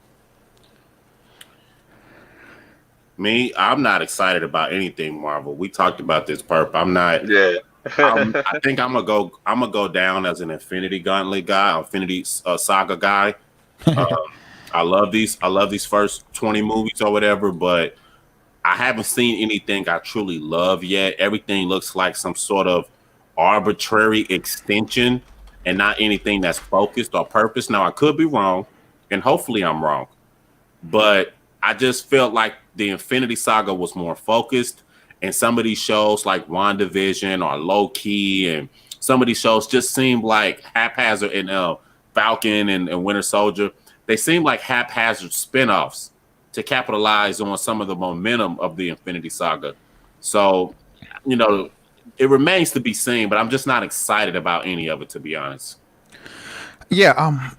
Me, I'm not excited about anything Marvel. We talked about this, Purp. I'm not. Yeah. I think I'm gonna go down as an Infinity Gauntlet guy, Infinity Saga guy. I love these first 20 movies or whatever, but I haven't seen anything I truly love yet. Everything looks like some sort of arbitrary extension and not anything that's focused or purpose. Now I could be wrong, and hopefully I'm wrong, but I just felt like the Infinity Saga was more focused, and some of these shows like WandaVision or Low Key, and some of these shows just seemed like haphazard. And Falcon and Winter Soldier, they seem like haphazard spinoffs to capitalize on some of the momentum of the Infinity Saga. So, it remains to be seen, but I'm just not excited about any of it, to be honest. Yeah.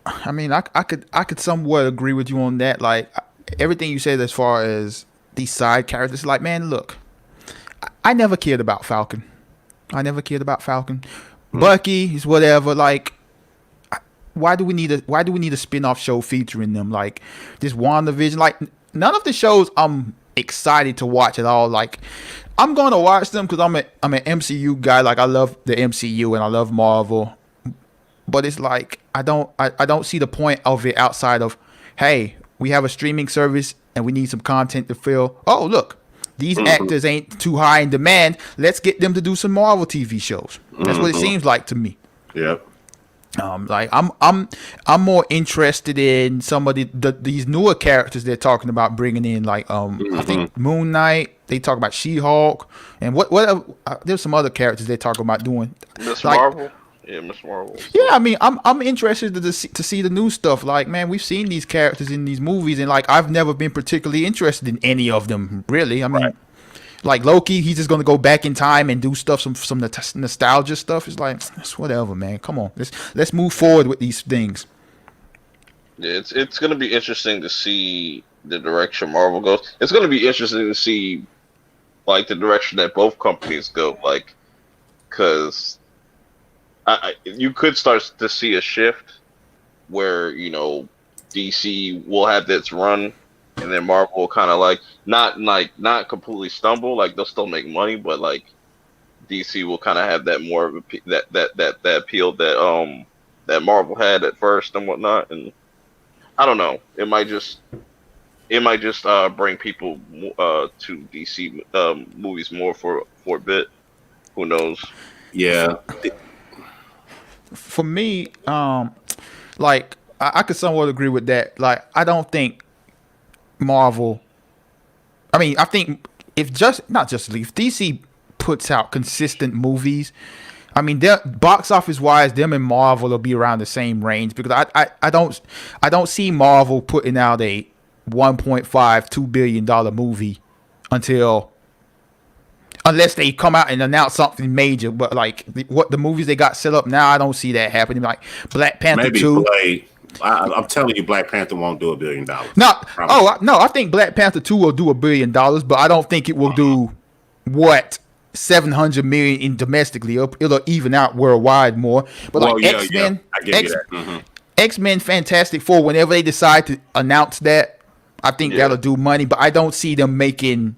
I mean, I could somewhat agree with you on that. Like everything you said as far as these side characters. Like, man, look, I never cared about Falcon. Bucky is whatever. Like, why do we need a spin-off show featuring them? Like this WandaVision. Like none of the shows I'm excited to watch at all. Like I'm going to watch them because I'm an MCU guy. Like I love the MCU and I love Marvel. But it's like I don't see the point of it outside of, hey, we have a streaming service and we need some content to fill. Oh, look, these actors ain't too high in demand. Let's get them to do some Marvel TV shows. That's what it seems like to me. Yep. Like I'm more interested in some of these newer characters they're talking about bringing in. Like I think Moon Knight. They talk about She-Hulk and what there's some other characters they talk about doing. Miss like, Marvel. Yeah, Miss Marvel. Yeah, I mean, I'm interested to see the new stuff. Like, man, we've seen these characters in these movies, and like, I've never been particularly interested in any of them, really. I mean, like Loki, he's just gonna go back in time and do stuff, some nostalgia stuff. It's like, it's whatever, man. Come on, let's move forward with these things. Yeah, it's gonna be interesting to see the direction Marvel goes. It's gonna be interesting to see like the direction that both companies go, like, because. You could start to see a shift where DC will have its run, and then Marvel will kind of not completely stumble. Like they'll still make money, but like DC will kind of have that more of that appeal that Marvel had at first and whatnot. And I don't know, it might just bring people to DC movies more for a bit. Who knows? Yeah. For me, like I could somewhat agree with that. Like I don't think Marvel. I mean, I think if DC puts out consistent movies, I mean, their box office wise, them and Marvel will be around the same range because I don't see Marvel putting out a $1.5-2 billion movie until unless they come out and announce something major. But like what the movies they got set up now, I don't see that happening. Like Black Panther Maybe 2. Blade. I'm telling you, Black Panther won't do $1 billion. No, I think Black Panther 2 will do $1 billion, but I don't think it will do what 700 million in domestically. It'll even out worldwide more. But like X-Men, I give you that. Mm-hmm. X-Men, Fantastic Four. Whenever they decide to announce that, I think that'll do money. But I don't see them making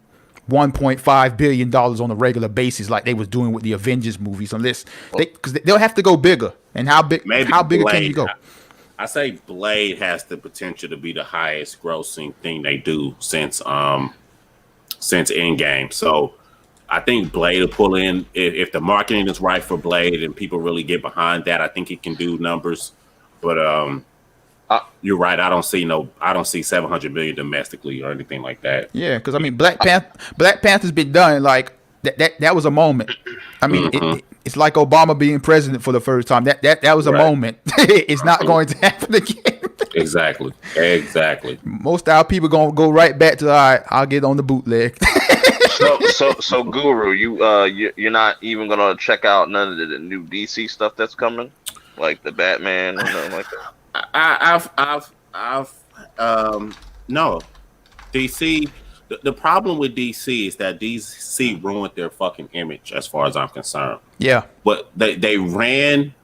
$1.5 billion on a regular basis like they was doing with the Avengers movies, unless because they'll have to go bigger. And how big? How bigger can you go? I say Blade has the potential to be the highest grossing thing they do since Endgame. So I think Blade will pull in if the marketing is right for Blade and people really get behind that. I think it can do numbers. But you're right. I don't see 700 million domestically or anything like that. Yeah, because I mean, Black Panther's been done. Like that was a moment. I mean, it's like Obama being president for the first time. That was a moment. It's not going to happen again. Exactly. Most of our people gonna go right back to I'll get on the bootleg. So Guru, you're not even gonna check out none of the new DC stuff that's coming, like the Batman or nothing like that. No. DC. The problem with DC is that DC ruined their fucking image, as far as I'm concerned. Yeah. But they ran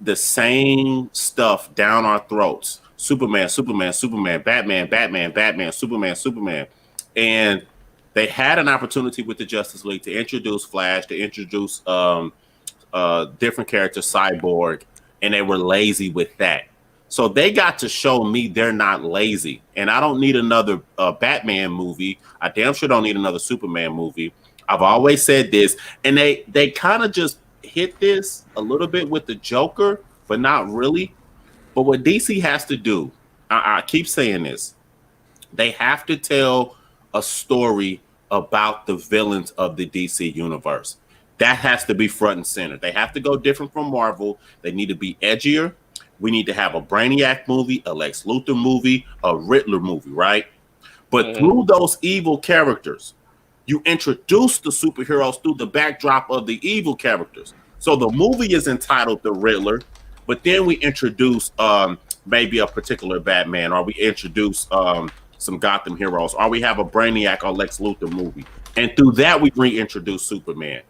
the same stuff down our throats. Superman, Batman, Superman. And they had an opportunity with the Justice League to introduce Flash, to introduce different characters, Cyborg, and they were lazy with that. So they got to show me they're not lazy. And I don't need another Batman movie. I damn sure don't need another Superman movie. I've always said this. And they kind of just hit this a little bit with the Joker, but not really. But what DC has to do, I keep saying this, they have to tell a story about the villains of the DC universe. That has to be front and center. They have to go different from Marvel. They need to be edgier. We need to have a Brainiac movie, a Lex Luthor movie, a Riddler movie, right? But through those evil characters, you introduce the superheroes through the backdrop of the evil characters. So the movie is entitled The Riddler, but then we introduce maybe a particular Batman, or we introduce some Gotham heroes, or we have a Brainiac or Lex Luthor movie. And through that, we reintroduce Superman.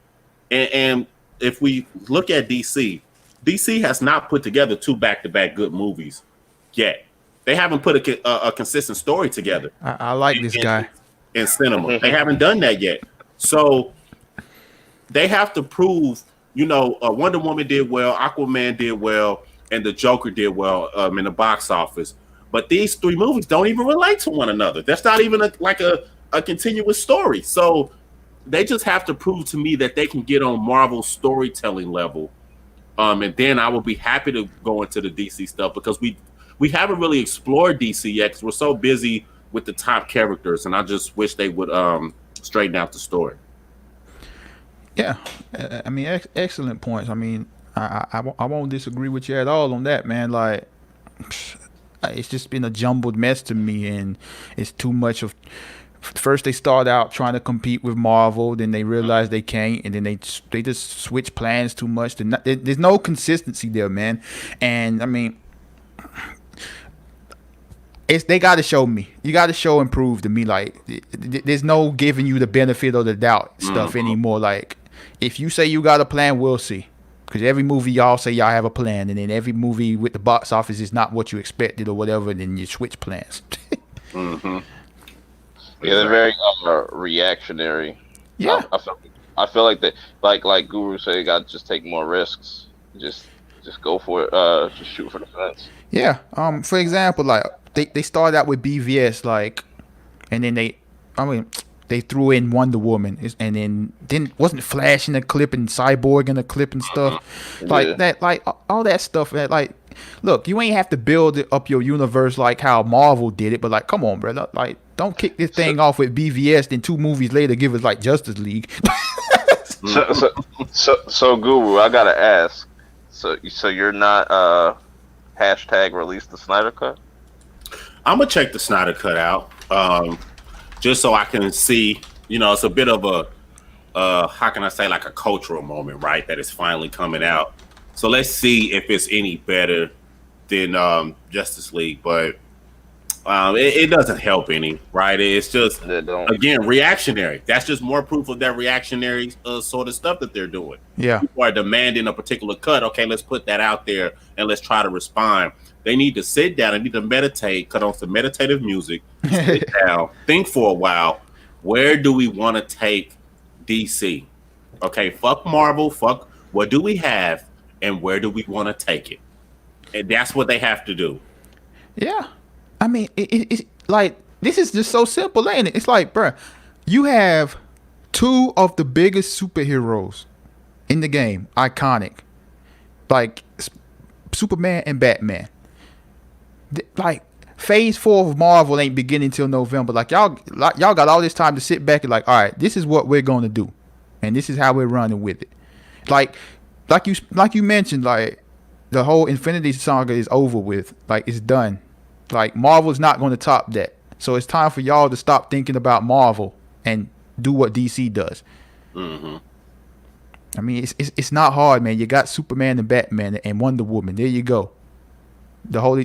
And if we look at DC has not put together 2 back-to-back good movies yet. They haven't put a consistent story together. I like this guy. In cinema. They haven't done that yet. So they have to prove, Wonder Woman did well, Aquaman did well, and the Joker did well in the box office. But these 3 movies don't even relate to one another. That's not even a continuous story. So they just have to prove to me that they can get on Marvel's storytelling level. And then I will be happy to go into the DC stuff, because we haven't really explored DC yet because we're so busy with the top characters, and I just wish they would straighten out the story. Yeah, I mean, excellent points. I mean, I won't disagree with you at all on that, man. Like, it's just been a jumbled mess to me, and it's too much of. First, they start out trying to compete with Marvel, then they realize they can't, and then they just switch plans too much. There's no consistency there, man. And I mean, they got to show me. You got to show and prove to me. Like, there's no giving you the benefit of the doubt stuff anymore. Like, if you say you got a plan, we'll see. Because every movie y'all say y'all have a plan, and then every movie with the box office is not what you expected or whatever, and then you switch plans. Yeah, they're very reactionary. Yeah, I feel like that, like Guru said, you got to just take more risks. Just go for it. Just shoot for the fence. Yeah. For example, like they started out with BVS, like, and then they threw in Wonder Woman, and then wasn't Flash in the clip and Cyborg in the clip and stuff, like that, like all that stuff. Like, look, you ain't have to build up your universe like how Marvel did it, but like, come on, brother, like, don't kick this thing off with BVS, then 2 movies later give us like Justice League. So Guru, I gotta ask. So you're not hashtag release the Snyder Cut? I'm gonna check the Snyder Cut out, just so I can see. It's a bit of how can I say, like a cultural moment, right? That is finally coming out. So let's see if it's any better than Justice League, but it doesn't help any, right? It's just, again, reactionary. That's just more proof of that reactionary sort of stuff that they're doing. Yeah. People are demanding a particular cut. Okay, let's put that out there and let's try to respond. They need to sit down and need to meditate, cut on some meditative music, sit down, think for a while. Where do we want to take DC? Okay, fuck Marvel, fuck what do we have and where do we want to take it? And that's what they have to do. Yeah. I mean, it's like, this is just so simple, ain't it? It's like, bruh, you have two of the biggest superheroes in the game, iconic, like Superman and Batman. Like, Phase 4 of Marvel ain't beginning till November. Like y'all got all this time to sit back and like, all right, this is what we're gonna do, and this is how we're running with it. Like you mentioned, like the whole Infinity Saga is over with. Like, it's done. Like, Marvel's not going to top that. So it's time for y'all to stop thinking about Marvel and do what DC does. Mm-hmm. I mean, it's not hard, man. You got Superman and Batman and Wonder Woman. There you go. The Holy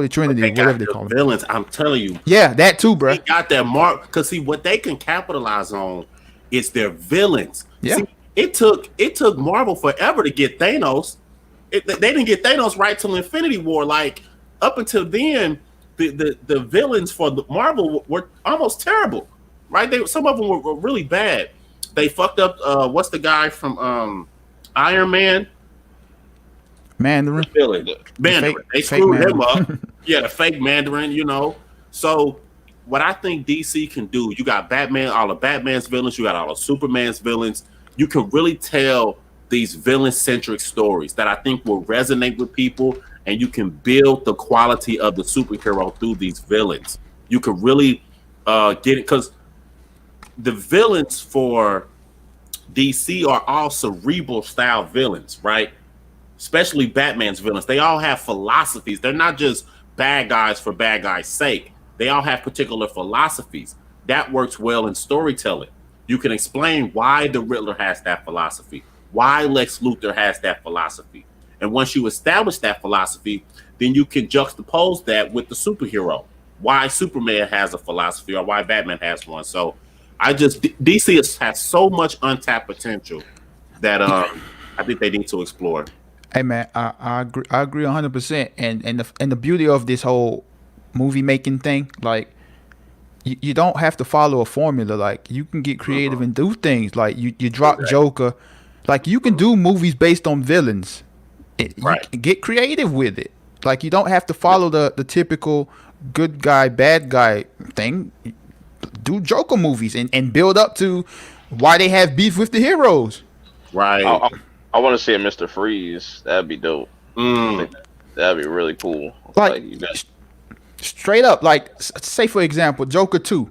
Trinity, whatever they call them. Villains, I'm telling you. Yeah, that too, bro. They got that mark. Because, see, what they can capitalize on is their villains. Yeah. See, it took Marvel forever to get Thanos. They didn't get Thanos right till Infinity War. Like, up until then, the villains for the Marvel were almost terrible, right? Some of them were really bad. They fucked up. What's the guy from Iron Man? Mandarin. Mandarin. They screwed him up. Yeah, the fake Mandarin. You know. So what I think DC can do, you got Batman, all of Batman's villains. You got all of Superman's villains. You can really tell these villain-centric stories that I think will resonate with people. And you can build the quality of the superhero through these villains. You can really get it, because the villains for DC are all cerebral style villains, right? Especially Batman's villains. They all have philosophies. They're not just bad guys for bad guys' sake. They all have particular philosophies. That works well in storytelling. You can explain why the Riddler has that philosophy, why Lex Luthor has that philosophy. And once you establish that philosophy, then you can juxtapose that with the superhero. Why Superman has a philosophy or why Batman has one. So DC has so much untapped potential that I think they need to explore. Hey man, I agree 100%. And the beauty of this whole movie making thing, like, you don't have to follow a formula. Like, you can get creative and do things. Like, you drop Joker. Like, you can do movies based on villains. You can get creative with it. Like, you don't have to follow the typical good guy, bad guy thing. Do Joker movies and build up to why they have beef with the heroes. Right. I want to see a Mr. Freeze. That'd be dope. That'd be really cool. Like you guys... straight up, like, say for example, Joker 2.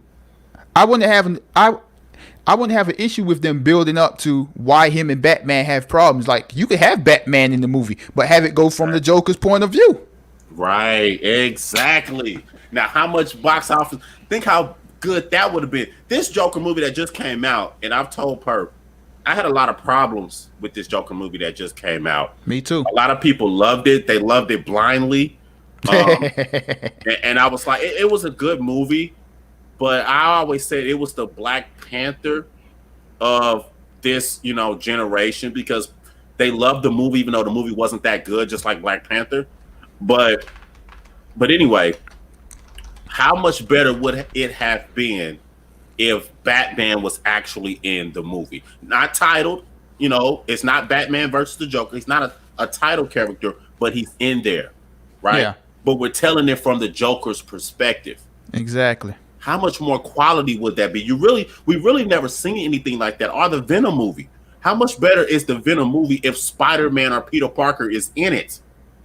I wouldn't have an issue with them building up to why him and Batman have problems. Like, you could have Batman in the movie, but have it go from the Joker's point of view. Right, exactly. Now, how much box office? Think how good that would have been. This Joker movie that just came out, and I've told Purp, I had a lot of problems with this Joker movie that just came out. Me too. A lot of people loved it. They loved it blindly. And I was like, it was a good movie. But I always said it was the Black Panther of this, generation, because they loved the movie, even though the movie wasn't that good, just like Black Panther. But anyway, how much better would it have been if Batman was actually in the movie? Not titled, it's not Batman versus the Joker. He's not a title character, but he's in there, right? Yeah. But we're telling it from the Joker's perspective. Exactly. How much more quality would that be? We really never seen anything like that. Or the Venom movie. How much better is the Venom movie if Spider-Man or Peter Parker is in it?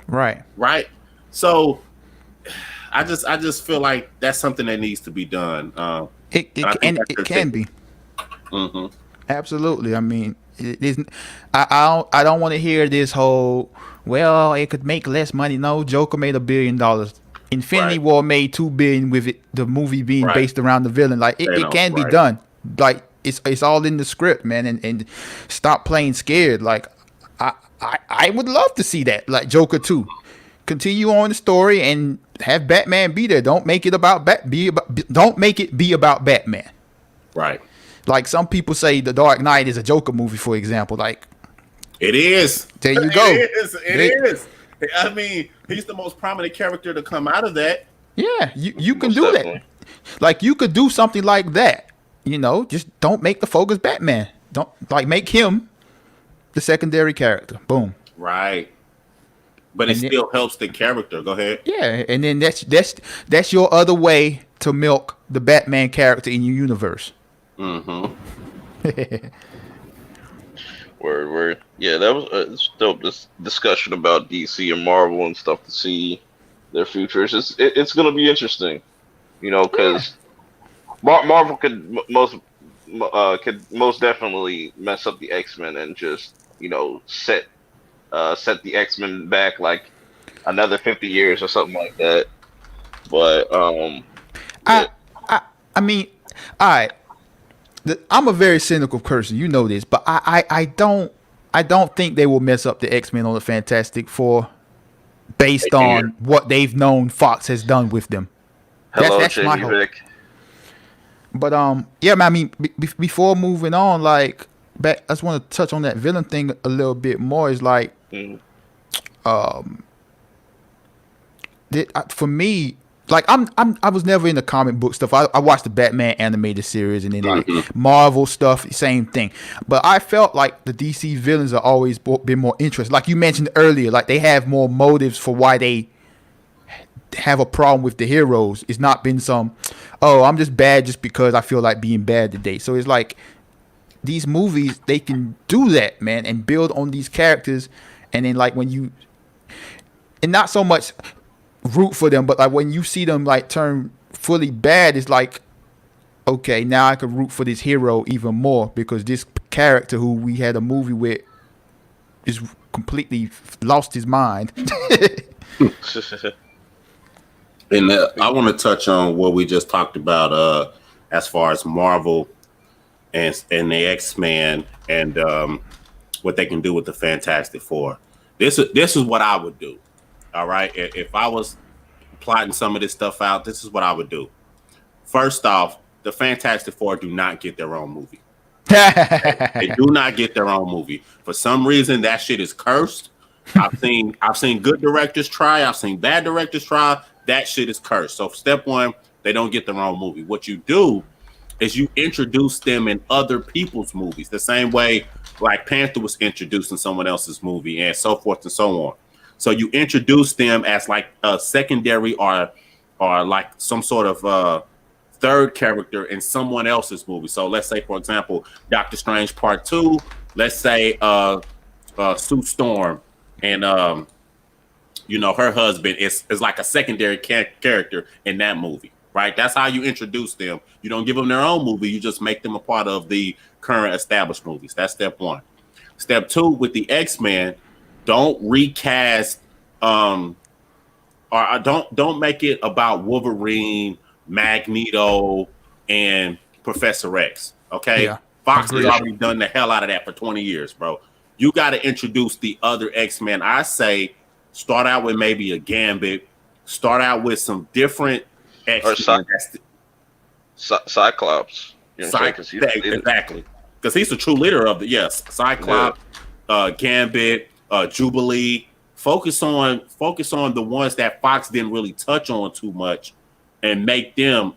Right. Right. So I just feel like that's something that needs to be done. It can be. Mm-hmm. Absolutely. I mean, it isn't. I don't want to hear this whole, well, it could make less money. No, Joker made $1 billion. Infinity War made $2 billion with it. The movie being based around the villain. Like, it can be done. Like, it's all in the script, man, and stop playing scared. Like I would love to see that, like Joker 2. Continue on the story and have Batman be there. Don't make it about don't make it be about Batman. Right. Like some people say The Dark Knight is a Joker movie, for example. Like it is. There you go. It is. I mean, he's the most prominent character to come out of that. Yeah, you can do that. Like you could do something like that. You know, just don't make the focus Batman. Don't like make him the secondary character. Boom. Right. But it still helps the character. Go ahead. Yeah, and then that's your other way to milk the Batman character in your universe. Mm-hmm. Word. Yeah, that was dope. This discussion about DC and Marvel and stuff to see their futures. It's gonna be interesting, you know, because Marvel could most definitely mess up the X-Men and just, you know, set the X-Men back like another 50 years or something like that. But I mean, all right. I'm a very cynical person, you know this, but I don't think they will mess up the X-Men or the Fantastic Four based on what they've known Fox has done with them. Hello, that's my hope. Vic. But yeah, man, I mean, before moving on, like, back, I just want to touch on that villain thing a little bit more. Is like, for me, like I was never into comic book stuff. I watched the Batman animated series and then like Marvel stuff, same thing. But I felt like the DC villains have always been more interesting. Like you mentioned earlier, like they have more motives for why they have a problem with the heroes. It's not been some, oh, I'm just bad just because I feel like being bad today. So it's like these movies, they can do that, man, and build on these characters. And then like when you, and not so much root for them, but like when you see them like turn fully bad, it's like, okay, now I can root for this hero even more because this character who we had a movie with is completely lost his mind. And I want to touch on what we just talked about as far as Marvel and the X-Men and what they can do with the Fantastic Four. This is what I would do. All right. If I was plotting some of this stuff out, this is what I would do. First off, the Fantastic Four do not get their own movie. They do not get their own movie. For some reason, that shit is cursed. I've seen good directors try. I've seen bad directors try. That shit is cursed. So step one, they don't get their own movie. What you do is you introduce them in other people's movies. The same way Black Panther was introduced in someone else's movie and so forth and so on. So you introduce them as like a secondary or like some sort of third character in someone else's movie. So let's say, for example, Doctor Strange Part 2. Let's say Sue Storm and you know, her husband is like a secondary character in that movie, right? That's how you introduce them. You don't give them their own movie. You just make them a part of the current established movies. That's step one. Step two, with the X-Men, don't recast or don't make it about Wolverine, Magneto, and Professor X. Okay, yeah, Fox has already done the hell out of that for 20 years, bro. You got to introduce the other X-Men. I say start out with maybe a Gambit. Start out with some different X-Men. Cyclops. You know exactly, because he's the true leader of the Cyclops, Gambit, Jubilee. Focus on the ones that Fox didn't really touch on too much, and make them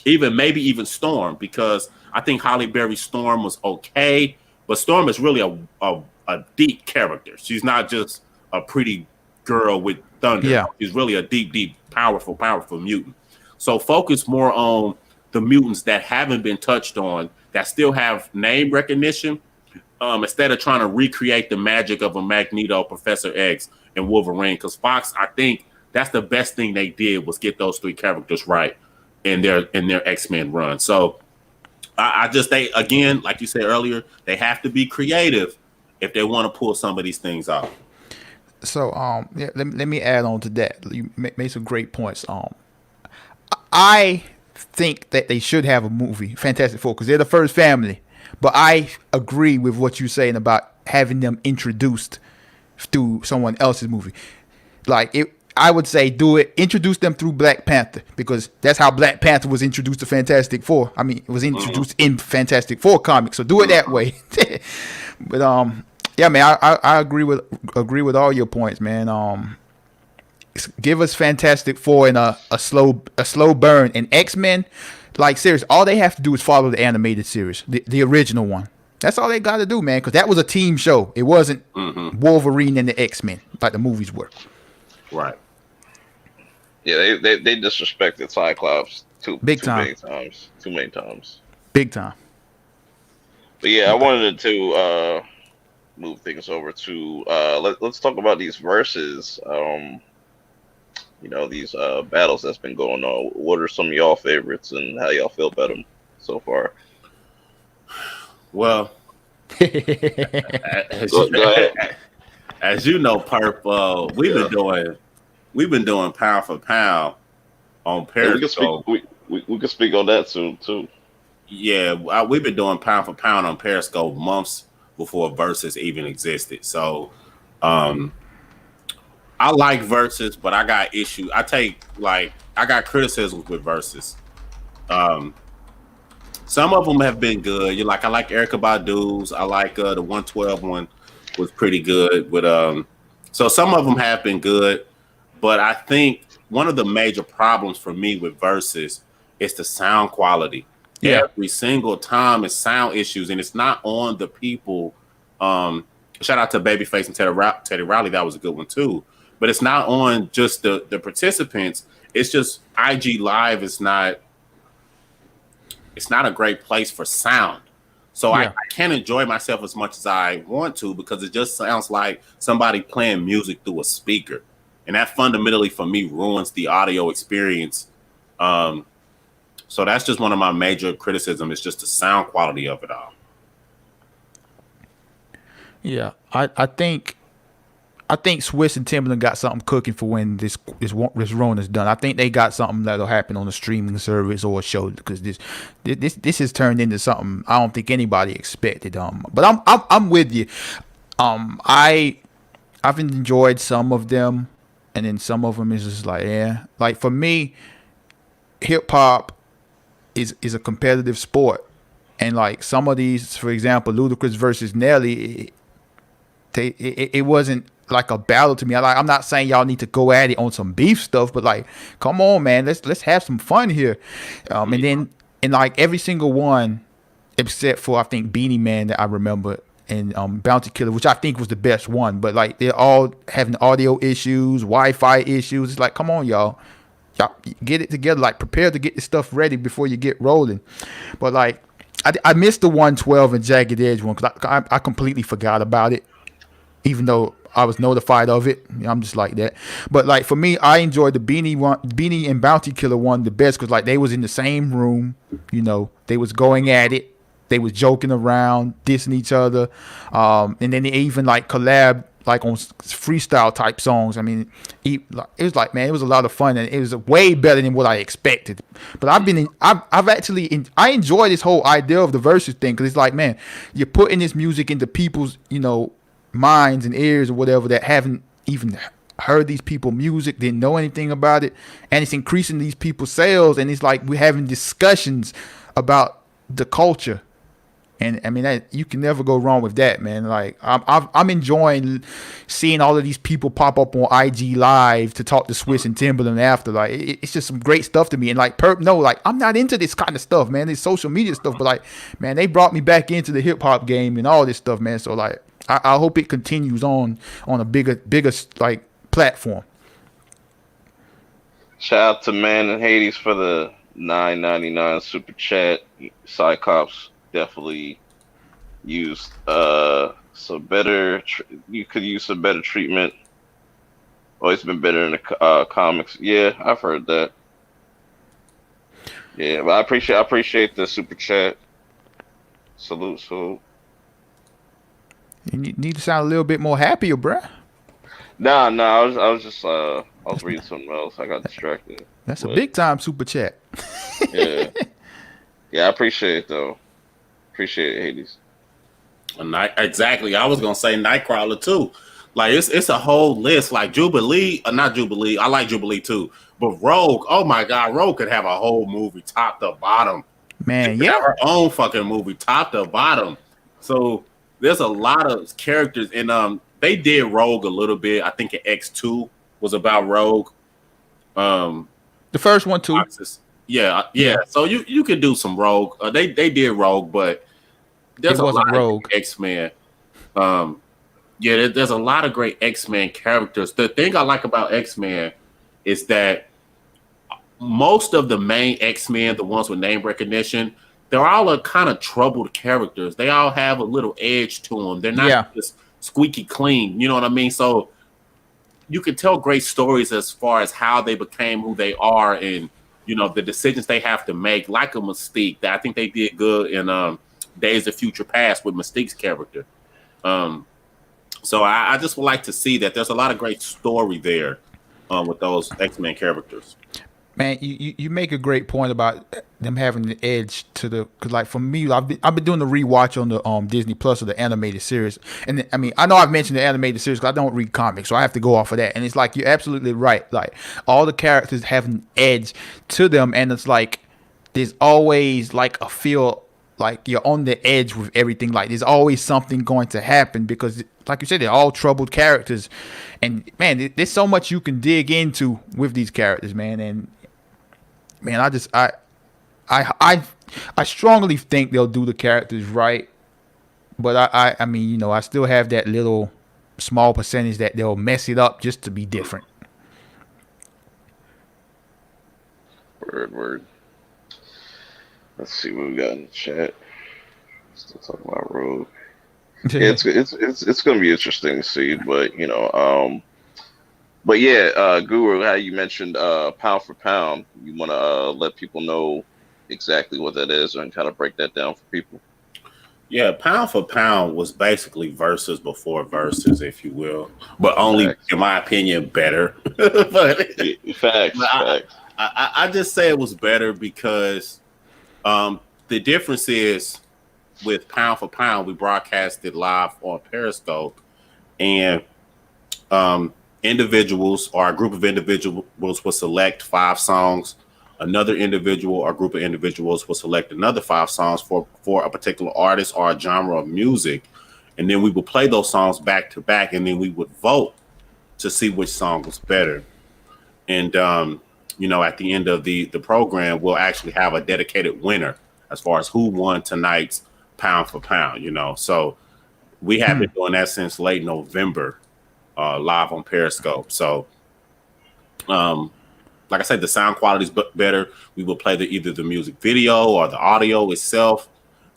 even Storm, because I think Halle Berry's Storm was okay, but Storm is really a deep character. She's not just a pretty girl with thunder. Yeah. She's really a deep, powerful mutant. So focus more on the mutants that haven't been touched on, that still have name recognition, instead of trying to recreate the magic of a Magneto, Professor X, and Wolverine. Because Fox, I think that's the best thing they did, was get those three characters right in their X-Men run. So they again, like you said earlier, they have to be creative if they want to pull some of these things off. So let me add on to that. You made some great points. I think that they should have a movie, Fantastic Four, because they're the first family. But I agree with what you're saying about having them introduced through someone else's movie. Like it, I would say introduce them through Black Panther, because that's how Black Panther was introduced to Fantastic Four. I mean, it was introduced in Fantastic Four comics, so do it that way. But yeah, man, I agree with all your points, man. Give us Fantastic Four in a slow burn. And X-Men, like seriously, all they have to do is follow the animated series, the original one. That's all they got to do, man, because that was a team show. It wasn't Wolverine and the X-Men like the movies were. Right. Yeah, they disrespected Cyclops too many times. Big time. But yeah, I wanted to move things over to let's talk about these verses. These battles that's been going on. What are some of y'all favorites, and how y'all feel about them so far? Well, as you know, Purp, we've been doing pound for pound on Periscope. We can speak on that soon too. Yeah, we've been doing pound for pound on Periscope months before Versus even existed. So, I like Versus, but I got issues. I got criticisms with Versus. Some of them have been good. I like Erykah Badu's. I like the 112 one was pretty good. But so some of them have been good. But I think one of the major problems for me with Versus is the sound quality. Yeah. Every single time it's sound issues, and it's not on the people. Shout out to Babyface and Teddy Riley. That was a good one too. But it's not on just the participants. It's just IG Live is not. It's not a great place for sound. So I can't enjoy myself as much as I want to, because it just sounds like somebody playing music through a speaker. And that fundamentally for me ruins the audio experience. So that's just one of my major criticisms. It's just the sound quality of it all. Yeah, I think Swiss and Timbaland got something cooking for when this run is done. I think they got something that'll happen on a streaming service or a show, because this has turned into something I don't think anybody expected. But I'm with you. I've enjoyed some of them, and then some of them is just like, yeah. Like for me, hip hop is a competitive sport, and like some of these, for example, Ludacris versus Nelly, it wasn't like a battle to me. I'm not saying y'all need to go at it on some beef stuff, but like, come on, man, let's have some fun here. And then like every single one, except for I think Beanie Man that I remember, and Bounty Killer, which I think was the best one. But like they're all having audio issues, Wi-Fi issues. It's like, come on, y'all get it together. Like prepare to get this stuff ready before you get rolling. But like I missed the 112 and Jagged Edge one, because I completely forgot about it, even though I was notified of it. I'm just like that. But like for me, I enjoyed the Beanie and Bounty Killer one the best, because like they was in the same room, they was going at it, they was joking around, dissing each other, and then they even like collab like on freestyle type songs. I mean, it was like, man, it was a lot of fun, and it was way better than what I expected. But I enjoy this whole idea of the versus thing, because it's like, man, you're putting this music into people's minds and ears or whatever that haven't even heard these people music, didn't know anything about it, and it's increasing these people's sales, and it's like we're having discussions about the culture. And I mean, you can never go wrong with that, man. Like I'm enjoying seeing all of these people pop up on IG Live to talk to Swiss and Timbaland after. Like it's just some great stuff to me. And like Purp, no, like I'm not into this kind of stuff, man. This social media stuff, but like, man, they brought me back into the hip hop game and all this stuff, man. So like, I hope it continues on a bigger like platform. Shout out to Man in Hades for the $9.99 super chat. Cyclops definitely used some better. You could use some better treatment. Always been better in the comics. Yeah, I've heard that. Yeah, but I appreciate the super chat. Salute. You need to sound a little bit more happier, bruh. Nah. I was just I was reading something else. I got distracted. That's a big time super chat. Yeah, yeah, I appreciate it though. Appreciate it, Hades. Exactly. I was gonna say Nightcrawler too. Like it's a whole list. Like Jubilee, not Jubilee. I like Jubilee too, but Rogue. Oh my God, Rogue could have a whole movie top to bottom. She Man, could have yeah. her own fucking movie top to bottom. So there's a lot of characters, and they did Rogue a little bit. I think in X2 was about Rogue. Um, The first one too. Boxes. Yeah, yeah. Yeah. So you could do some Rogue. They did Rogue, but It there's a wasn't lot of Rogue. X Men. Um, yeah, there's a lot of great X Men characters. The thing I like about X Men is that most of the main X Men, the ones with name recognition, they're all a kind of troubled characters. They all have a little edge to them. They're not Yeah. just squeaky clean. You know what I mean? So you can tell great stories as far as how they became who they are, and the decisions they have to make, like a Mystique. That I think they did good in Days of Future Past with Mystique's character. Um, so I just would like to see that there's a lot of great story there with those X-Men characters. Man, you make a great point about them having the edge to the, because like for me, I've been doing the rewatch on the Disney Plus of the animated series, and I mean I know I've mentioned the animated series because I don't read comics, so I have to go off of that, and it's like you're absolutely right. Like all the characters have an edge to them, and it's like there's always like a feel like you're on the edge with everything. Like there's always something going to happen because, like you said, they're all troubled characters, and man, there's so much you can dig into with these characters, man, and man, I strongly think they'll do the characters right, but I mean, I still have that little small percentage that they'll mess it up just to be different. Word, word. Let's see what we got in the chat. Still talking about Rogue. Yeah, it's gonna be interesting to see, but yeah, Guru, how you mentioned pound for pound. You want to let people know exactly what that is and kind of break that down for people. Yeah, pound for pound was basically verses before verses, if you will, but only, Facts. in my opinion, better. but Yeah, facts, but facts. I just say it was better because the difference is with pound for pound, we broadcasted live on Periscope, and individuals or a group of individuals will select 5 songs. Another individual or group of individuals will select another 5 songs for a particular artist or a genre of music, and then we would play those songs back to back, and then we would vote to see which song was better. And at the end of the program, we'll actually have a dedicated winner as far as who won tonight's pound for pound. So we have been doing that since late November, live on Periscope. So, like I said, the sound quality is better. We will play either the music video or the audio itself.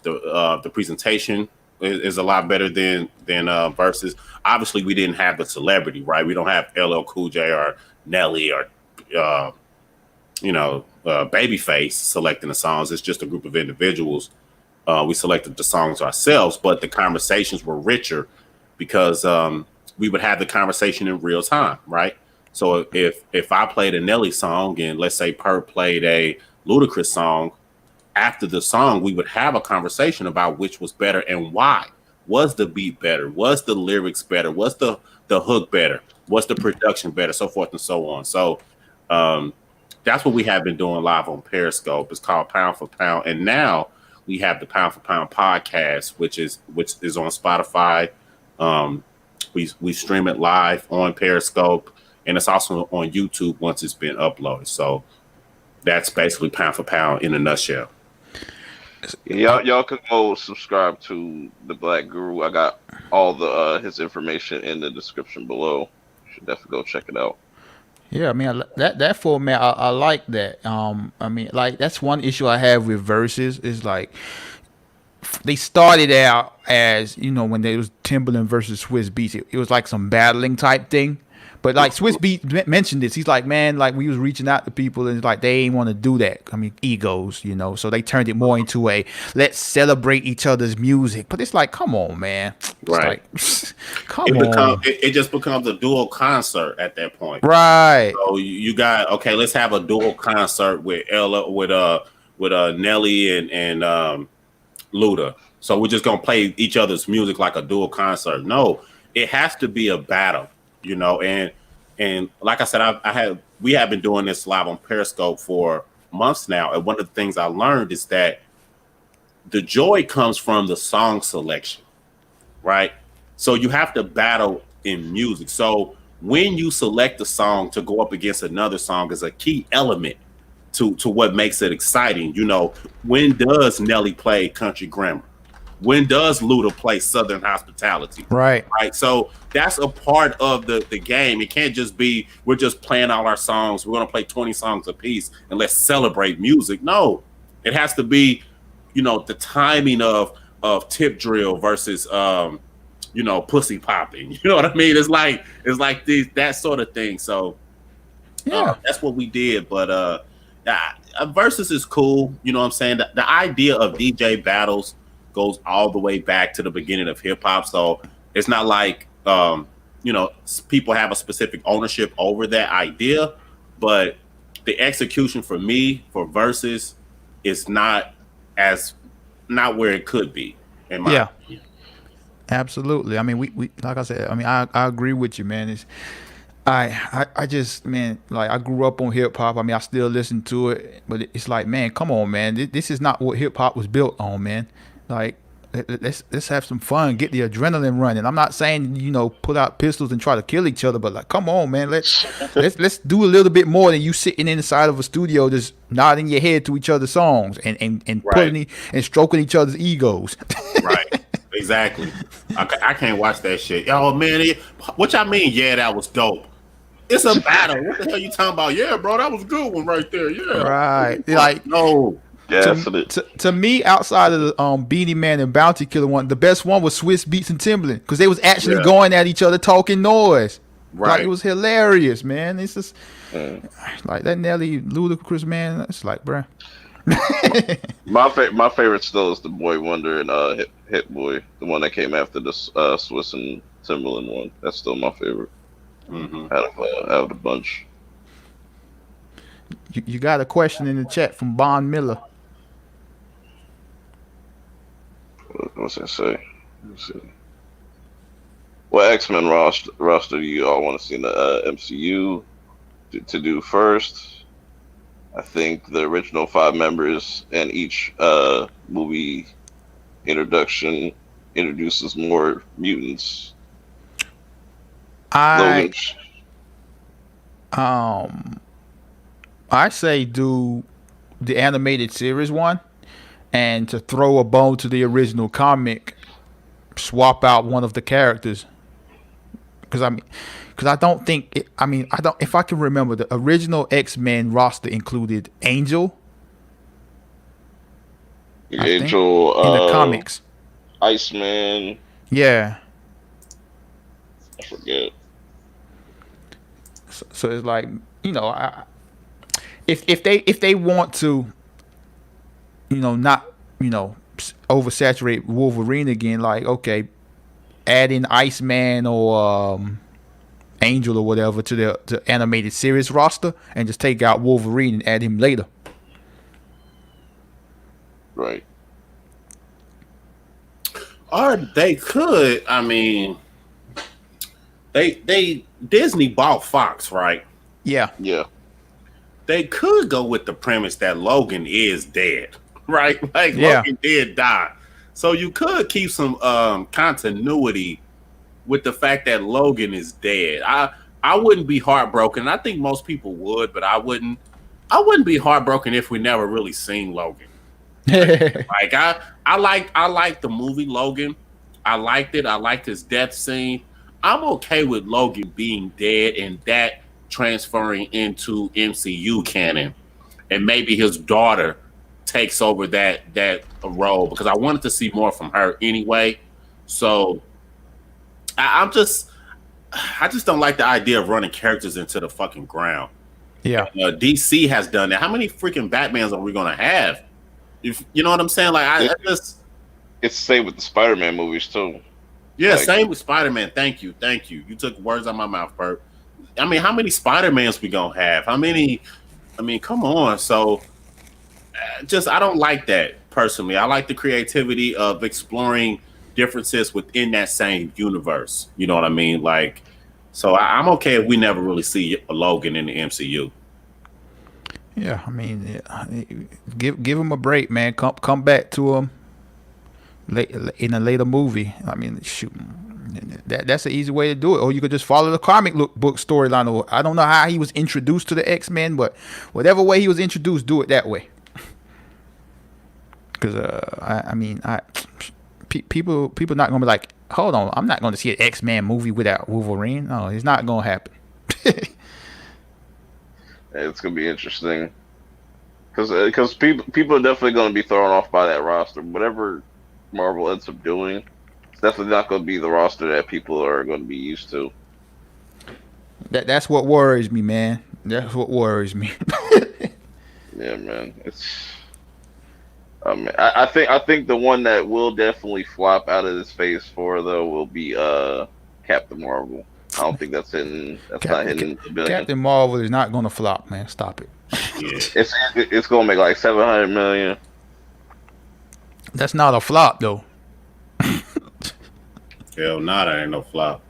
The presentation is a lot better than versus. Obviously, we didn't have the celebrity, right? We don't have LL Cool J or Nelly or Babyface selecting the songs. It's just a group of individuals. We selected the songs ourselves, but the conversations were richer because we would have the conversation in real time, right? So if I played a Nelly song and let's say Purp played a Ludacris song, after the song we would have a conversation about which was better and why. Was the beat better? Was the lyrics better? Was the hook better? Was the production better? So forth and so on. So that's what we have been doing live on Periscope. It's called Pound for Pound, and now we have the Pound for Pound podcast, which is on Spotify. We stream it live on Periscope, and it's also on YouTube once it's been uploaded. So that's basically Pound for Pound in a nutshell. Y'all can go subscribe to the Black Guru. I got all the his information in the description below. You should definitely go check it out. Yeah, I mean that format, I like that. I mean, like that's one issue I have with verses is like they started out as when there was Timberland versus Swiss Beats. It was like some battling type thing. But like Swiss Beats mentioned this, he's like, man, like we was reaching out to people and it's like they ain't want to do that. I mean, egos, so they turned it more into a let's celebrate each other's music. But it's like, come on, man, it's right? Like, come on. It just becomes a dual concert at that point, right? So you got let's have a dual concert with Nelly and Luda. So we're just gonna play each other's music like a dual concert. No, it has to be a battle, you know. And like I said, we have been doing this live on Periscope for months now. And one of the things I learned is that the joy comes from the song selection, right? So you have to battle in music. So when you select a song to go up against another song is a key element to what makes it exciting. You know, when does Nelly play Country Grammar? When does Luda play Southern Hospitality? Right. Right. So that's a part of the game. It can't just be we're just playing all our songs. We're gonna play 20 songs a piece and let's celebrate music. No, it has to be, you know, the timing of tip drill versus you know, pussy popping. You know what I mean? It's like that sort of thing. So Yeah. that's what we did. But versus is cool. You know what I'm saying? The idea of DJ battles goes all the way back to the beginning of hip hop. So it's not like you know, people have a specific ownership over that idea, but the execution for me for versus is not where it could be. In my opinion. Absolutely. I mean, we like I said. I mean, I agree with you, man. I just, man, like I grew up on hip hop. I mean, I still listen to it, but it's like, man, come on, man. This is not what hip hop was built on, man. Like, let's have some fun, get the adrenaline running. I'm not saying, you know, put out pistols and try to kill each other, but like, come on, man. Let's do a little bit more than you sitting inside of a studio just nodding your head to each other's songs and Right. pulling and stroking each other's egos. Right. Exactly. I can't watch that shit. Oh man, what y'all mean? Yeah, that was dope. It's a battle. What the hell you talking about? Yeah, bro, that was a good one right there. Yeah. Right. Like, No. to me, outside of the Beanie Man and Bounty Killer one, the best one was Swiss Beats and Timbaland because they was actually going at each other talking noise. Right. Like, it was hilarious, man. It's just like that Nelly Ludacris, man. It's like, bruh. My favorite still is the Boy Wonder and Hit Boy, the one that came after the Swiss and Timberland one. That's still my favorite. Out of the bunch. You got a question in the chat from Bon Miller. What's that say? Let's see. What X-Men roster do you all want to see in the MCU to do first? I think the original 5 members and each movie introduction introduces more mutants. I say do the animated series one, and to throw a bone to the original comic, swap out one of the characters. Because I don't think I don't, if I can remember, the original X-Men roster included Angel. Angel in the comics. Iceman. Yeah. I forget. So it's like, you know, if they want to, you know, not, you know, oversaturate Wolverine again, like, okay, add in Iceman or Angel or whatever to the animated series roster, and just take out Wolverine and add him later. Right. Or they could. I mean, they Disney bought Fox, right? Yeah. Yeah. They could go with the premise that Logan is dead, right? Like, Logan did die. So you could keep some continuity with the fact that Logan is dead. I wouldn't be heartbroken. I think most people would, but I wouldn't be heartbroken if we never really seen Logan. Like I liked the movie Logan. I liked it. I liked his death scene. I'm okay with Logan being dead and that transferring into MCU canon, and maybe his daughter takes over that role, because I wanted to see more from her anyway. So I just don't like the idea of running characters into the fucking ground. Yeah. DC has done that. How many freaking Batmans are we gonna have? If you know what I'm saying, like it's the same with the Spider-Man movies too. Yeah, like, same with Spider-Man. Thank you. You took words out of my mouth, Purp. I mean, how many Spider-Mans we gonna have? How many? I mean, come on. So just I don't like that personally. I like the creativity of exploring differences within that same universe. You know what I mean? Like, so I'm okay if we never really see Logan in the MCU. Yeah, I mean, yeah, give him a break, man. Come back to him in a later movie. I mean, shoot, that's an easy way to do it. Or you could just follow the comic book storyline. Or I don't know how he was introduced to the X-Men, but whatever way he was introduced, do it that way. Because I mean, people not gonna be like, hold on, I'm not gonna see an X-Men movie without Wolverine. No, it's not gonna happen. It's gonna be interesting because people are definitely gonna be thrown off by that roster. Whatever Marvel ends up doing, it's definitely not gonna be the roster that people are gonna be used to. That's what worries me, man. That's what worries me. Yeah, man. I think the one that will definitely flop out of this phase 4 though will be Captain Marvel. I don't think that's hitting. That's not hitting the billion. Captain Marvel is not gonna flop, man. Stop it. Yeah. It's gonna make like 700 million. That's not a flop though. Hell, nah, that ain't no flop.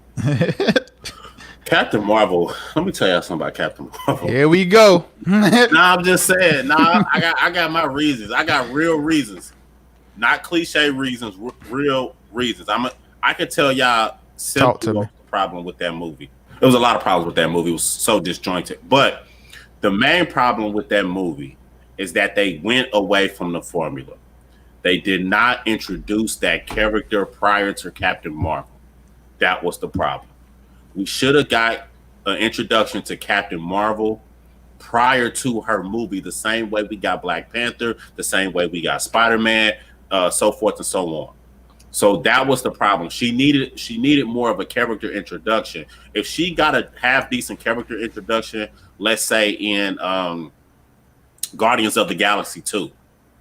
Captain Marvel. Let me tell y'all something about Captain Marvel. Here we go. Nah, I'm just saying. Nah, I got my reasons. I got real reasons, not cliche reasons. Real reasons. I can tell y'all simply what's the problem with that movie. There was a lot of problems with that movie. It was so disjointed. But the main problem with that movie is that they went away from the formula. They did not introduce that character prior to Captain Marvel. That was the problem. We should have got an introduction to Captain Marvel prior to her movie, the same way we got Black Panther, the same way we got Spider-Man, so forth and so on. So that was the problem. She needed more of a character introduction. If she got a half decent character introduction, let's say in Guardians of the Galaxy 2,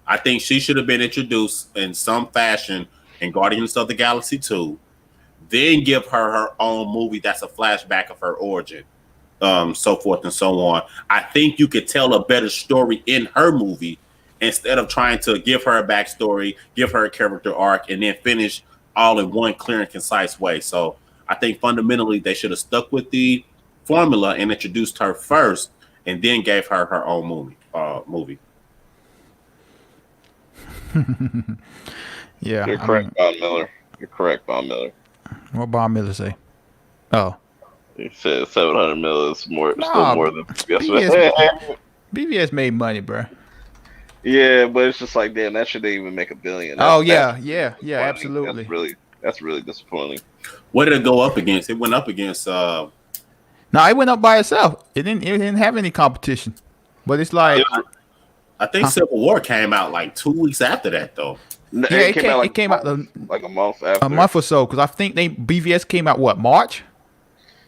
I think she should have been introduced in some fashion in Guardians of the Galaxy 2, then give her own movie that's a flashback of her origin, so forth and so on. I think you could tell a better story in her movie instead of trying to give her a backstory, give her a character arc, and then finish all in one clear and concise way. So I think fundamentally they should have stuck with the formula and introduced her first and then gave her her own movie. Yeah. You're correct, Bob Miller. You're correct, Bob Miller. What Bob Miller say? Oh. He said 700 mil is still more than BVS made money, bro. Yeah, but it's just like, damn, that shouldn't even make $1 billion. Yeah, absolutely. That's really disappointing. What did it go up against? It went up against. No, it went up by itself. It didn't have any competition. But it's like, I think Civil War came out like 2 weeks after that, though. Yeah, it came out like a month after. A month or so, because I think BVS came out March.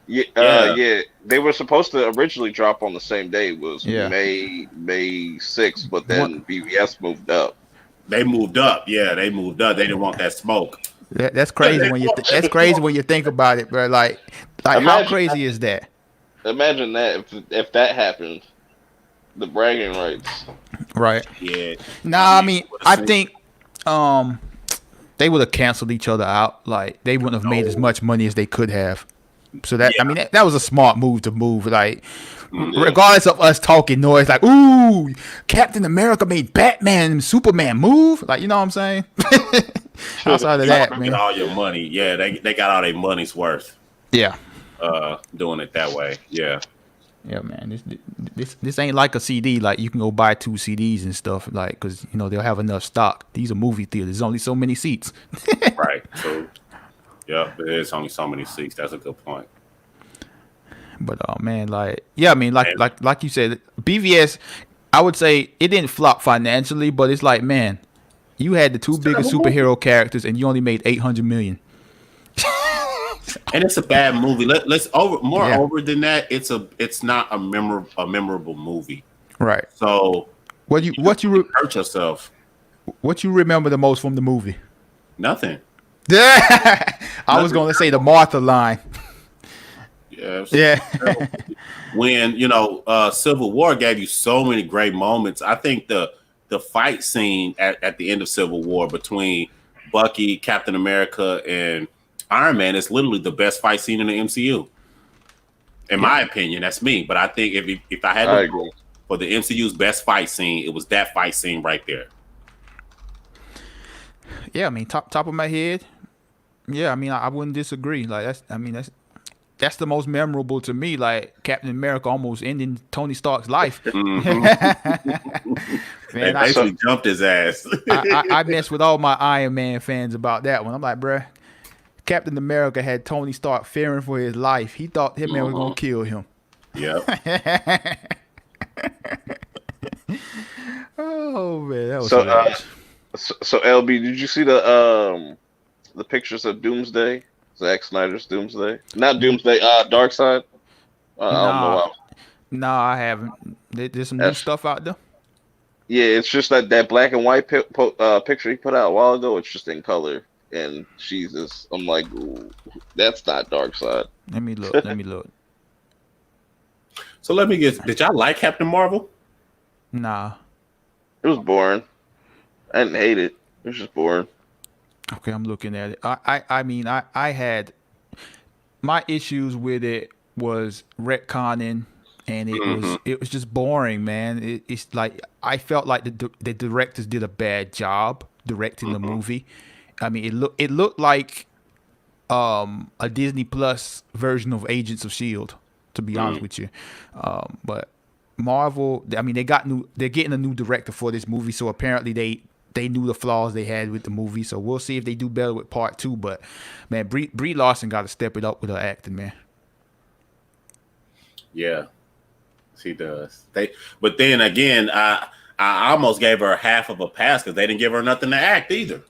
Yeah, they were supposed to originally drop on the same day. It was May 6th, but then BVS moved up. They moved up. Yeah, they moved up. They didn't want that smoke. That's crazy when you think about it, bro. Like how crazy is that? Imagine that if that happened, the bragging rights. Right. Yeah. Nah, I mean, I think they would have canceled each other out. Like they wouldn't have made as much money as they could have. So that I mean that was a smart move to move. Like regardless of us talking noise, like ooh, Captain America made Batman and Superman move. Like you know what I'm saying? Outside of that, man, get all your money. Yeah, they got all their money's worth. Yeah. Doing it that way. Yeah. Yeah, man. This ain't like a CD. Like you can go buy 2 CDs and stuff. Like because they'll have enough stock. These are movie theaters. There's only so many seats. Right. So. Yeah, there's only so many seats. That's a good point. But man, like you said, BVS, I would say it didn't flop financially, but it's like, man, you had the 2 biggest superhero characters and you only made $800 million. And it's a bad movie. Let's over than that. It's not a memorable movie. Right. So what you hurt yourself. What you remember the most from the movie? Nothing. I was going to say the Martha line. Yeah. When Civil War gave you so many great moments. I think the the fight scene at the end of Civil War between Bucky, Captain America, and Iron Man is literally the best fight scene in the MCU. In my opinion, that's me. But I think if I had to vote for the MCU's best fight scene, it was that fight scene right there. Yeah, I mean, top of my head, yeah, I mean, I wouldn't disagree. Like that's the most memorable to me. Like Captain America almost ending Tony Stark's life. Mm-hmm. They basically jumped his ass. I mess with all my Iron Man fans about that one. I'm like, bruh, Captain America had Tony Stark fearing for his life. He thought him man was gonna kill him. Yep. Oh man, that was hilarious. So LB, did you see the pictures of Doomsday? Zack Snyder's Doomsday? Not Doomsday, Darkseid? I don't know why. Nah, I haven't. There's some new stuff out there. Yeah, it's just that black and white picture he put out a while ago. It's just in color, and Jesus, I'm like, ooh, that's not Darkseid. Let me look. So let me guess. Did y'all like Captain Marvel? Nah. It was boring. I didn't hate it. It was just boring. Okay, I'm looking at it. I mean, I had my issues with it was retconning, and it was just boring, man. It's like I felt like the directors did a bad job directing the movie. I mean, it looked like a Disney Plus version of Agents of S.H.I.E.L.D., to be honest with you. But Marvel, I mean, they're getting a new director for this movie, so apparently they knew the flaws they had with the movie. So we'll see if they do better with part 2. But man, Brie Larson got to step it up with her acting, man. Yeah, she does. But then again, I almost gave her half of a pass because they didn't give her nothing to act either.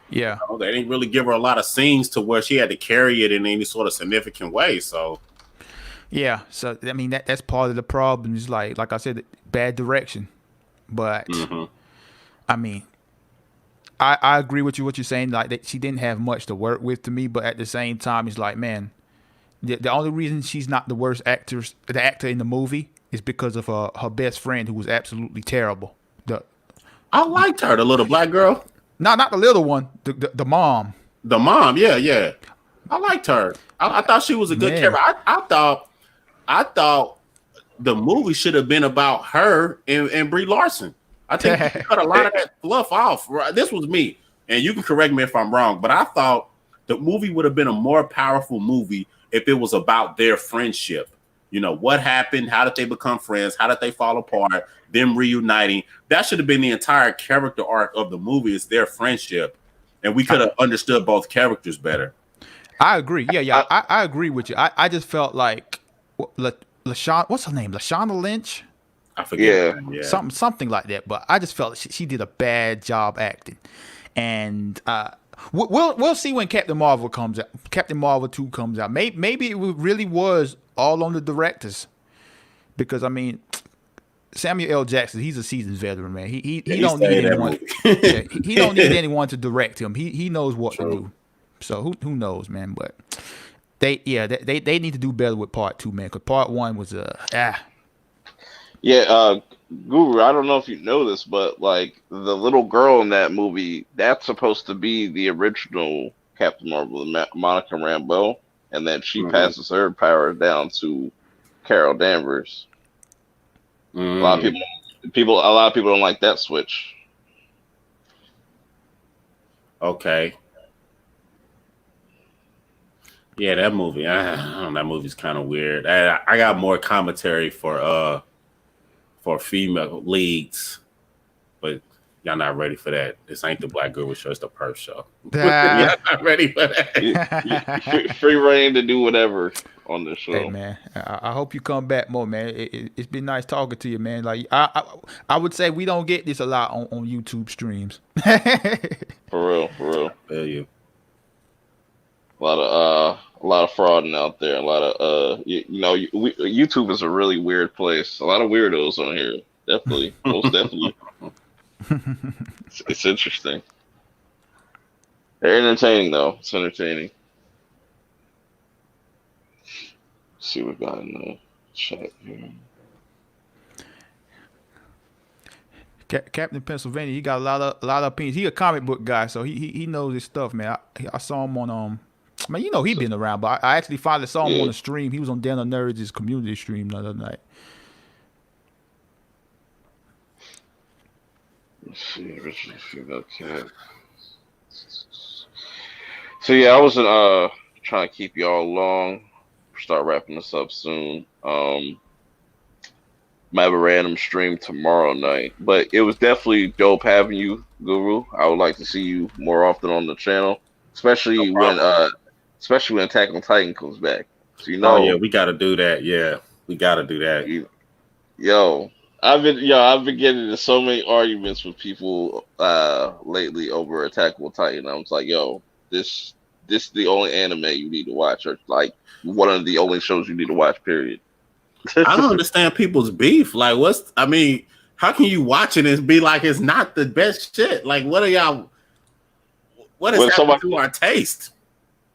Yeah, they didn't really give her a lot of scenes to where she had to carry it in any sort of significant way. So yeah, so I mean that's part of the problem. Is like I said, bad direction. But I mean, I agree with what you're saying. Like she didn't have much to work with to me, but at the same time, it's like, man, the only reason she's not the worst actor in the movie is because of her best friend, who was absolutely terrible. I liked her, the little black girl. No, not the little one. The mom. The mom, yeah. I liked her. I thought she was a good character. I thought the movie should have been about her and Brie Larson. I think you cut a lot of that fluff off. This was me, and you can correct me if I'm wrong, but I thought the movie would have been a more powerful movie if it was about their friendship. You know, what happened? How did they become friends? How did they fall apart? Them reuniting. That should have been the entire character arc of the movie, is their friendship. And we could have understood both characters better. I agree. Yeah. I agree with you. I just felt like LaShawn, what's her name? Lashana Lynch? I forget. Yeah. Something like that. But I just felt she did a bad job acting. And we'll see when Captain Marvel comes out. Captain Marvel 2 comes out. Maybe it really was all on the directors, because I mean, Samuel L. Jackson, he's a seasoned veteran, man. He don't need anyone. He don't need anyone to direct him. He knows what to do. So who knows, man? But they need to do better with part 2, man. Because part 1 was Yeah, Guru, I don't know if you know this, but like the little girl in that movie, that's supposed to be the original Captain Marvel, Monica Rambeau, and then she passes her power down to Carol Danvers. A lot of people don't like that switch. Okay. Yeah, that movie. That movie's kind of weird. I got more commentary for female leads, but y'all not ready for that. This ain't the Black Girl with Show, it's the Purp show. Y'all not ready for that. Free reign to do whatever on this show. Hey man, I hope you come back more, man. It's been nice talking to you, man. Like I would say we don't get this a lot on YouTube streams. For real. Feel you. A lot of frauding out there. A lot of YouTube is a really weird place. A lot of weirdos on here. Definitely, most definitely. It's interesting. They're entertaining though. It's entertaining. Let's see what we got in the chat here. Captain Pennsylvania. He got a lot of opinions. He a comic book guy, so he knows his stuff, man. I saw him on man, you know he So, been around, but I actually finally saw him yeah. on the stream. He was on Dan Nerds' community stream the other night. Let's see, original female cat. So yeah, I wasn't trying to keep y'all long. Start wrapping this up soon. Might have a random stream tomorrow night, but it was definitely dope having you, Guru. I would like to see you more often on the channel, No especially when problem. Attack on Titan comes back. So Oh yeah, we got to do that. Yeah, we got to do that. you, I've been getting into so many arguments with people lately over Attack on Titan. I was like, yo, this is the only anime you need to watch, or like one of the only shows you need to watch. Period. I don't understand people's beef. Like, I mean, how can you watch it and be like it's not the best shit? Like, what is When happening somebody to our taste?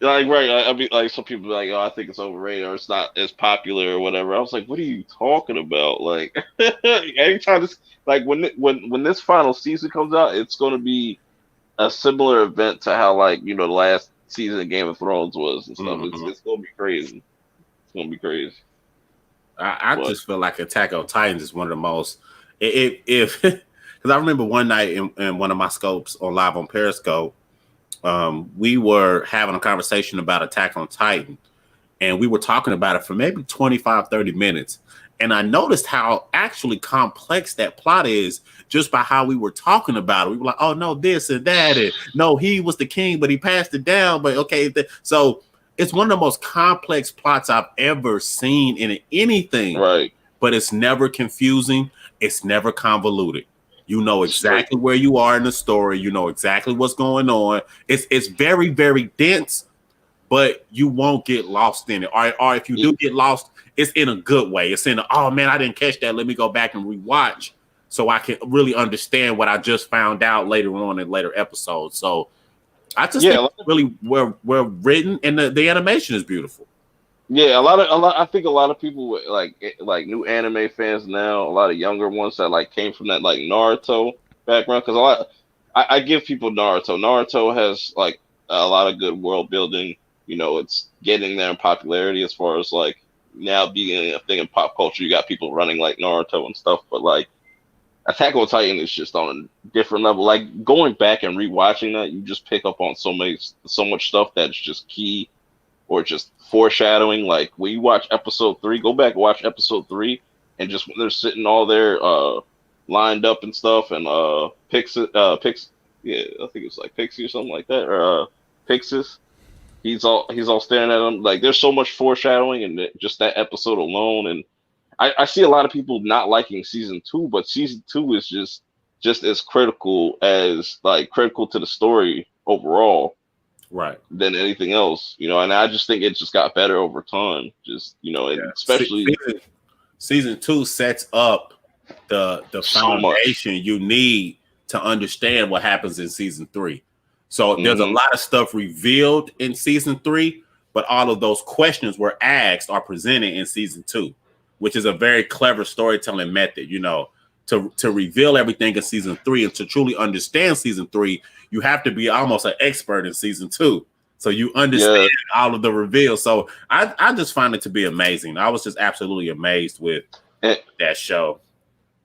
like right, I mean, like some people be like, oh, I think it's overrated or it's not as popular or whatever. I was like, what are you talking about? Like, anytime this, like when this final season comes out, it's going to be a similar event to how like the last season of Game of Thrones was and stuff. Mm-hmm. It's going to be crazy. It's going to be crazy. I just feel like Attack on Titans is one of the most. If because I remember one night in one of my scopes on live on Periscope, we were having a conversation about Attack on Titan, and we were talking about it for maybe 25, 30 minutes. And I noticed how actually complex that plot is just by how we were talking about it. We were like, oh, no, this and that. And no, he was the king, but he passed it down. But okay. So it's one of the most complex plots I've ever seen in anything. Right. But it's never confusing. It's never convoluted. You know exactly where you are in the story. You know exactly what's going on. It's very, very dense, but you won't get lost in it. Or if you do get lost, it's in a good way. It's in oh man, I didn't catch that. Let me go back and rewatch so I can really understand what I just found out later on in later episodes. So I just think it's really well written, and the animation is beautiful. Yeah, a lot. I think a lot of people like new anime fans now. A lot of younger ones that like came from that like Naruto background because I give people Naruto. Naruto has like a lot of good world building. It's getting there in popularity as far as like now being a thing in pop culture. You got people running like Naruto and stuff, but like Attack on Titan is just on a different level. Like going back and rewatching that, you just pick up on so much stuff that's just key or just foreshadowing. Like when you watch episode 3, go back and watch episode 3, and just when they're sitting all there lined up and stuff, and yeah, I think it's like Pixie or something like that, or Pixis. He's all staring at him. Like there's so much foreshadowing in just that episode alone, and I see a lot of people not liking season 2, but season 2 is just as critical to the story overall, right, than anything else. And I just think it just got better over time. Just and especially season 2 sets up the foundation you need to understand what happens in season 3. So there's a lot of stuff revealed in season 3, but all of those questions were asked or presented in season 2, which is a very clever storytelling method. To reveal everything in season 3 and to truly understand season 3, you have to be almost an expert in season 2. So you understand all of the reveals. So I just find it to be amazing. I was just absolutely amazed with that show.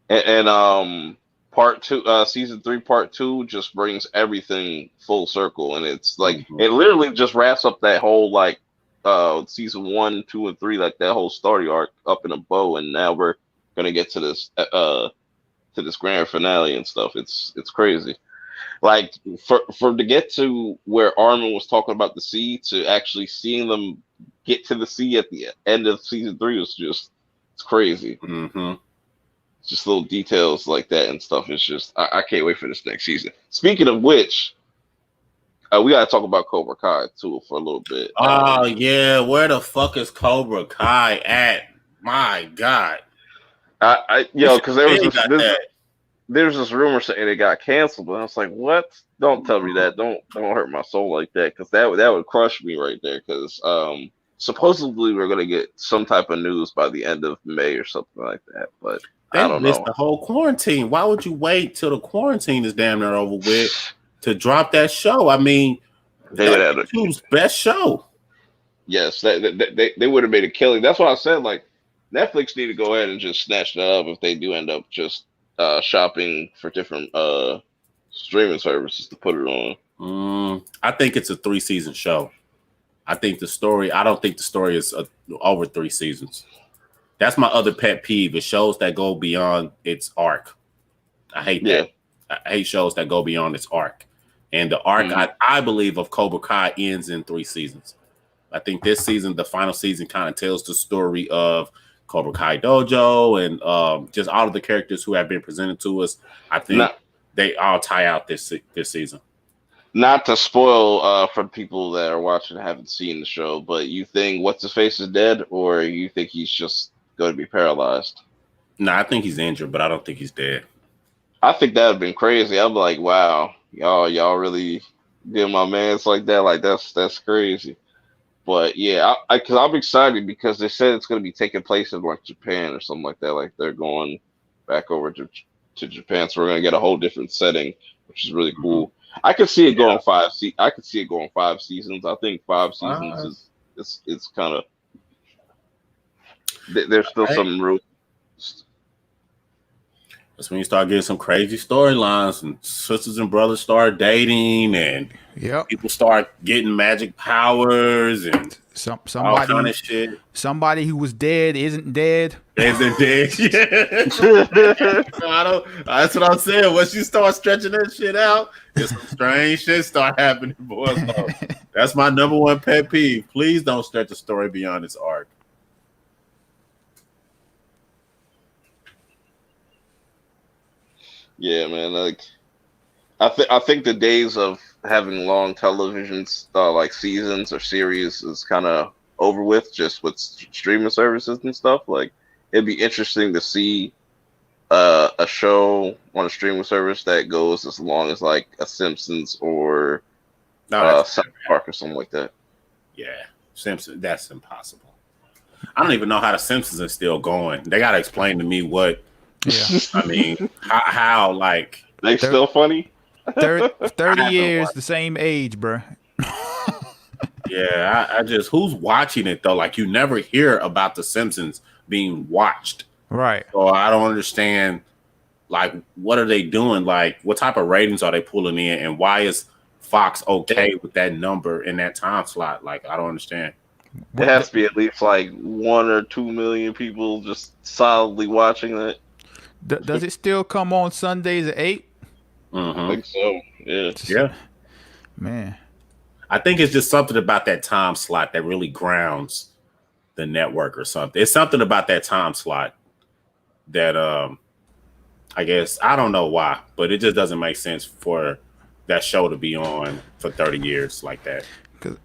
And part 2, season 3, part 2 just brings everything full circle, and it's like it literally just wraps up that whole like season 1, 2, and 3, like that whole story arc up in a bow, and now we're gonna get to this grand finale and stuff. It's crazy. Like for to get to where Armin was talking about the sea, to actually seeing them get to the sea at the end of season 3 was it's crazy. Mm-hmm. Just little details like that and stuff. It's just I can't wait for this next season. Speaking of which, we gotta talk about Cobra Kai too for a little bit. Oh yeah, where the fuck is Cobra Kai at? My God. Because there's this rumor saying it got canceled, but I was like, what? Don't tell me that. Don't hurt my soul like that, because that would crush me right there. Because supposedly we're gonna get some type of news by the end of May or something like that. But They I don't missed know. the whole quarantine. Why would you wait till the quarantine is damn near over with to drop that show? I mean, They would that's have YouTube's best show. yes, they would have made a killing. That's why I said like Netflix need to go ahead and just snatch that up if they do end up just shopping for different streaming services to put it on. I think it's a 3-season show. I don't think the story is over 3 seasons. That's my other pet peeve. It shows that go beyond its arc. I hate that. I hate shows that go beyond its arc. And the arc, I believe, of Cobra Kai ends in 3 seasons. I think this season, the final season, kind of tells the story of Cobra Kai Dojo and just all of the characters who have been presented to us. I think they all tie out this season. Not to spoil for people that are watching and haven't seen the show, but you think what's his face is dead, or you think he's just going to be paralyzed? No, I think he's injured, but I don't think he's dead. I think that would have been crazy. I'm like, wow, y'all really did my man's like that. Like that's crazy. But yeah, because I'm excited because they said it's going to be taking place in like Japan or something like that. Like they're going back over to Japan, so we're going to get a whole different setting, which is really cool. I could see it going 5. I could see it going 5 seasons. I think 5 seasons is kind of. There's still some room. That's when you start getting some crazy storylines, and sisters and brothers start dating, and people start getting magic powers and all kind of shit. Somebody who was dead isn't dead. Isn't dead. Yeah. That's what I'm saying. Once you start stretching that shit out, some strange shit start happening, boys. So that's my number one pet peeve. Please don't stretch the story beyond its arc. Yeah, man. Like, I think the days of having long televisions, like seasons or series, is kind of over with. Just with streaming services and stuff. Like, it'd be interesting to see a show on a streaming service that goes as long as like a Simpsons or South Park or something like that. Yeah, Simpsons. That's impossible. I don't even know how the Simpsons are still going. They gotta explain to me what. Yeah, I mean, how like they still funny? 30 years, the same age, bro. Yeah, I just who's watching it though? Like you never hear about the Simpsons being watched, right? So I don't understand. Like, what are they doing? Like, what type of ratings are they pulling in, and why is Fox okay with that number in that time slot? Like, I don't understand. It has to be at least like 1 or 2 million people just solidly watching that. Does it still come on Sundays at 8? I think so. Yeah. Man, I think it's just something about that time slot that really grounds the network or something. It's something about that time slot that I guess I don't know why, but it just doesn't make sense for that show to be on for 30 years like that. Cause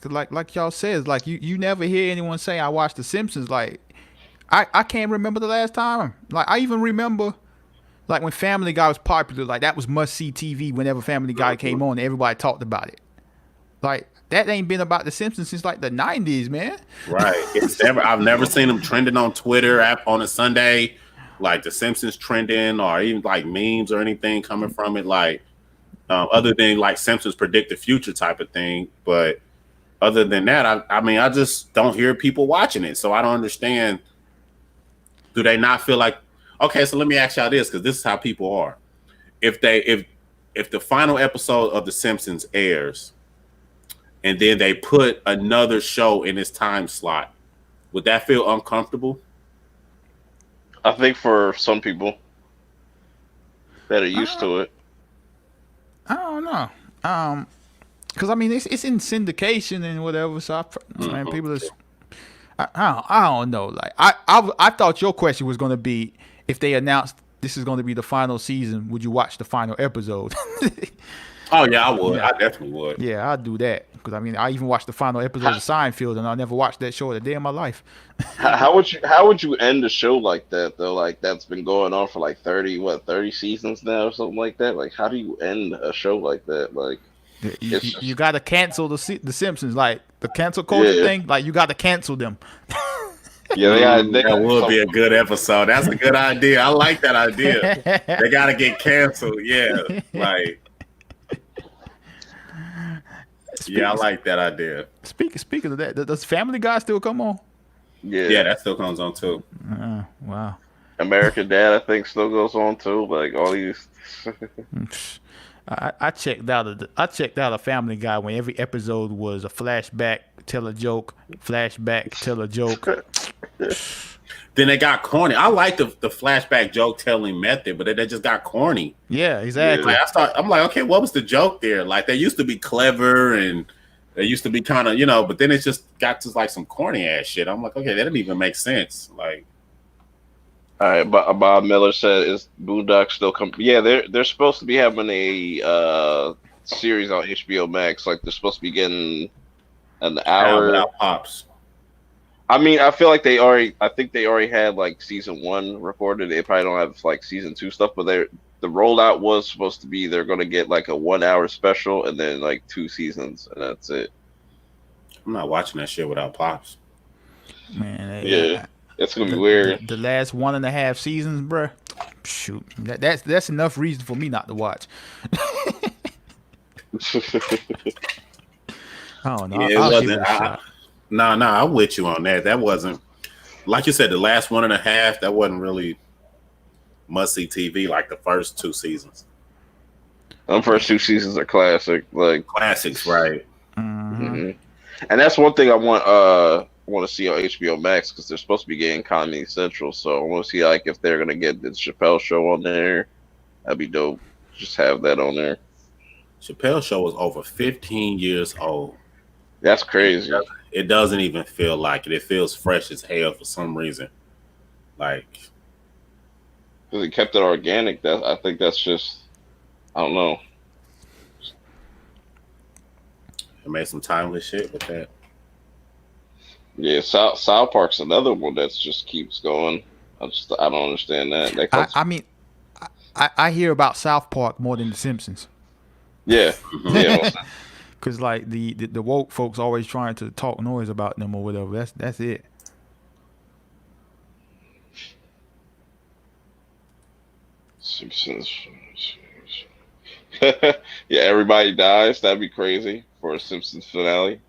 like y'all says, like you never hear anyone say I watched The Simpsons. Like I can't remember the last time. Like I even remember like when Family Guy was popular, like that was must see TV whenever Family Guy came on, everybody talked about it. Like that ain't been about The Simpsons since like the 90s, man. Right. I've never seen them trending on Twitter on a Sunday, like The Simpsons trending or even like memes or anything coming from it. Like other than like Simpsons predict the future type of thing. But other than that, I mean, I just don't hear people watching it. So I don't understand. Do they not feel like, okay, so let me ask y'all this, because this is how people are. If the final episode of The Simpsons airs and then they put another show in its time slot, would that feel uncomfortable? I think for some people that are used to it. I don't know. Because I mean, it's in syndication and whatever. So man, people just, I don't know. Like I thought your question was going to be if they announced this is going to be the final season, would you watch the final episode? Oh yeah, I would. Yeah. I definitely would. Yeah, I'd do that because I mean, I even watched the final episode of Seinfeld, and I never watched that show a day in my life. How would you end a show like that though? Like that's been going on for like 30 seasons now or something like that. Like how do you end a show like that? Like you got to cancel the Simpsons, like the cancel culture thing. Like you got to cancel them. Yeah, they That got would be some. a good episode. That's a good idea. I like that idea. They gotta get canceled. Yeah, like yeah, I Speak, like that idea. speaking of that, does Family Guy still come on? Yeah, Yeah, that still comes on too. Wow. American Dad, I think, still goes on too. Like all these. I checked out I checked out a Family Guy when every episode was a flashback, tell a joke, flashback, tell a joke. Then they got corny. I like the flashback joke telling method, but they just got corny. Yeah, exactly. Like I'm like, okay, what was the joke there? Like they used to be clever and they used to be kind of, but then it just got to like some corny ass shit. I'm like, okay, that didn't even make sense. Like, All right, Bob Miller said, "Is Boondock still come?" Yeah, they're supposed to be having a series on HBO Max. Like they're supposed to be getting an hour. without pops. I mean, I feel like I think they already had like season 1 recorded. They probably don't have like season 2 stuff, but the rollout was supposed to be they're gonna get like a 1 hour special and then like 2 seasons, and that's it. I'm not watching that shit without pops. Man, Yeah, it's gonna be weird. The last 1.5 seasons, bruh. Shoot, that's enough reason for me not to watch. Oh no, Yeah, I'll it give it wasn't. a shot. No, I'm with you on that. That wasn't, like you said, the last 1.5. That wasn't really must see TV like the first 2 seasons. The first 2 seasons are classic, like Classics, right? and that's one thing I want to see on HBO Max because they're supposed to be getting Comedy Central, so I want to see like if they're gonna get the Chappelle Show on there. That'd be dope. Just have that on there. Chappelle Show was over 15 years old. That's crazy. It doesn't even feel like it. It feels fresh as hell for some reason. Like, Because it kept it organic. I think that's just, I don't know. it made some timeless shit with that. Yeah, South Park's another one that's just keeps going. I don't understand that. I mean, I hear about South Park more than The Simpsons. Yeah, yeah. Cause like the woke folks always trying to talk noise about them or whatever. That's it. Simpsons. Yeah, everybody dies. That'd be crazy for a Simpsons finale.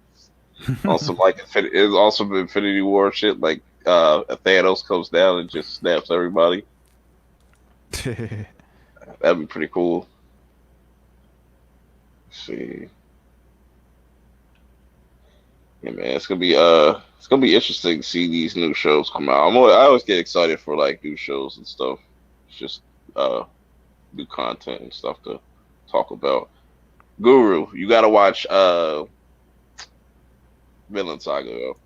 Also, like it's also Infinity War shit. Like Thanos comes down and just snaps everybody. That'd be pretty cool. Let's see. Yeah, man, it's gonna be interesting to see these new shows come out. I always get excited for like new shows and stuff. It's just new content and stuff to talk about. Guru, you gotta watch Villain Saga though.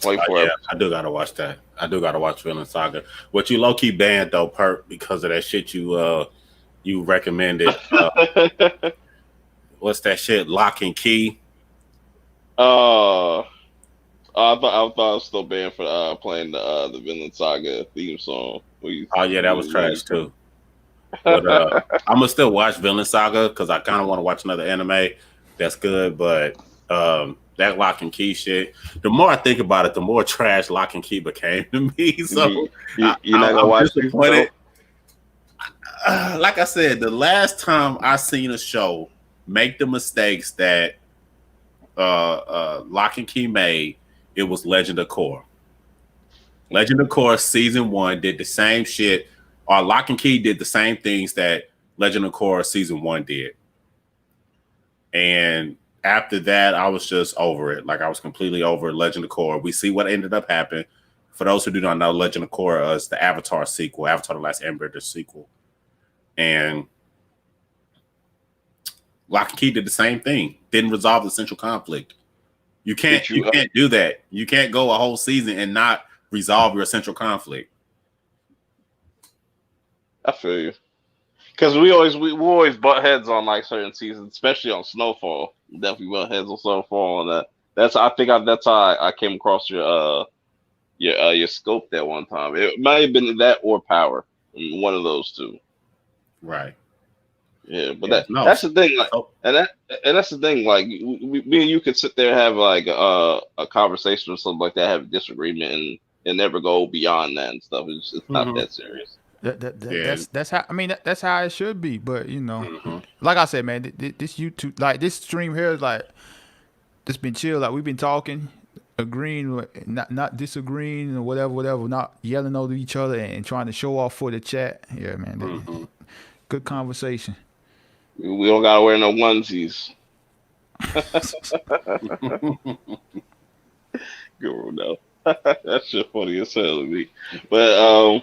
24 Yeah, I do gotta watch that. I do gotta watch Villain Saga. What you low key banned though, Purp, because of that shit you recommended. What's that shit? Lock and Key. I thought I was still banned for playing the Villain Saga theme song. Oh yeah, that was trash too. But I'm gonna still watch Villain Saga because I kind of want to watch another anime that's good. But that Lock and Key shit, the more I think about it, the more trash Lock and Key became to me. So you're not gonna watch disappointed. Like I said, the last time I seen a show make the mistakes that Lock and Key made, it was Legend of Korra. Legend of Korra season 1 did the same shit, or Lock and Key did the same things that Legend of Korra season 1 did. And after that, I was just over it. Like I was completely over Legend of Korra. We see what ended up happening. For those who do not know, Legend of Korra is the Avatar sequel, Avatar: The Last Airbender sequel. And Lock and Key did the same thing. Didn't resolve the central conflict. You can't do that. You can't go a whole season and not resolve your central conflict. I feel you. Because we always butt heads on like certain seasons, especially on Snowfall. Definitely butt heads on Snowfall, and that's how I came across your scope that one time. It might have been that or Power, one of those two. Right. Yeah, but that's the thing. Like, and that's the thing. Like, me and you could sit there and have like a conversation or something like that, have a disagreement, and and never go beyond that and stuff. It's not Mm-hmm. that serious. Yeah. That's how I mean that's how it should be. But Mm-hmm. like I said, man, this YouTube like this stream here is like it's been chill. Like we've been talking, agreeing, not disagreeing or whatever, not yelling over each other and trying to show off for the chat. Yeah, man, Mm-hmm. good conversation. We don't gotta wear no onesies. Guru, no. That's just funny as hell to me. But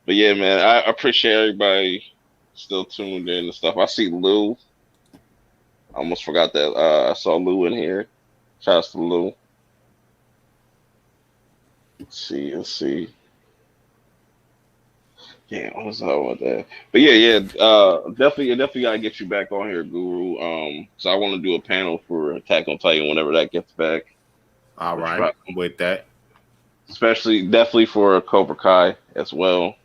yeah, man, I appreciate everybody still tuned in and stuff. I see Lou. I almost forgot that I saw Lou in here. Shouts to Lou. Let's see. Yeah, what was all about that? But yeah. Definitely gotta get you back on here, Guru. So I want to do a panel for Attack on Titan whenever that gets back. All right, I'm with that. Especially, definitely for Cobra Kai as well,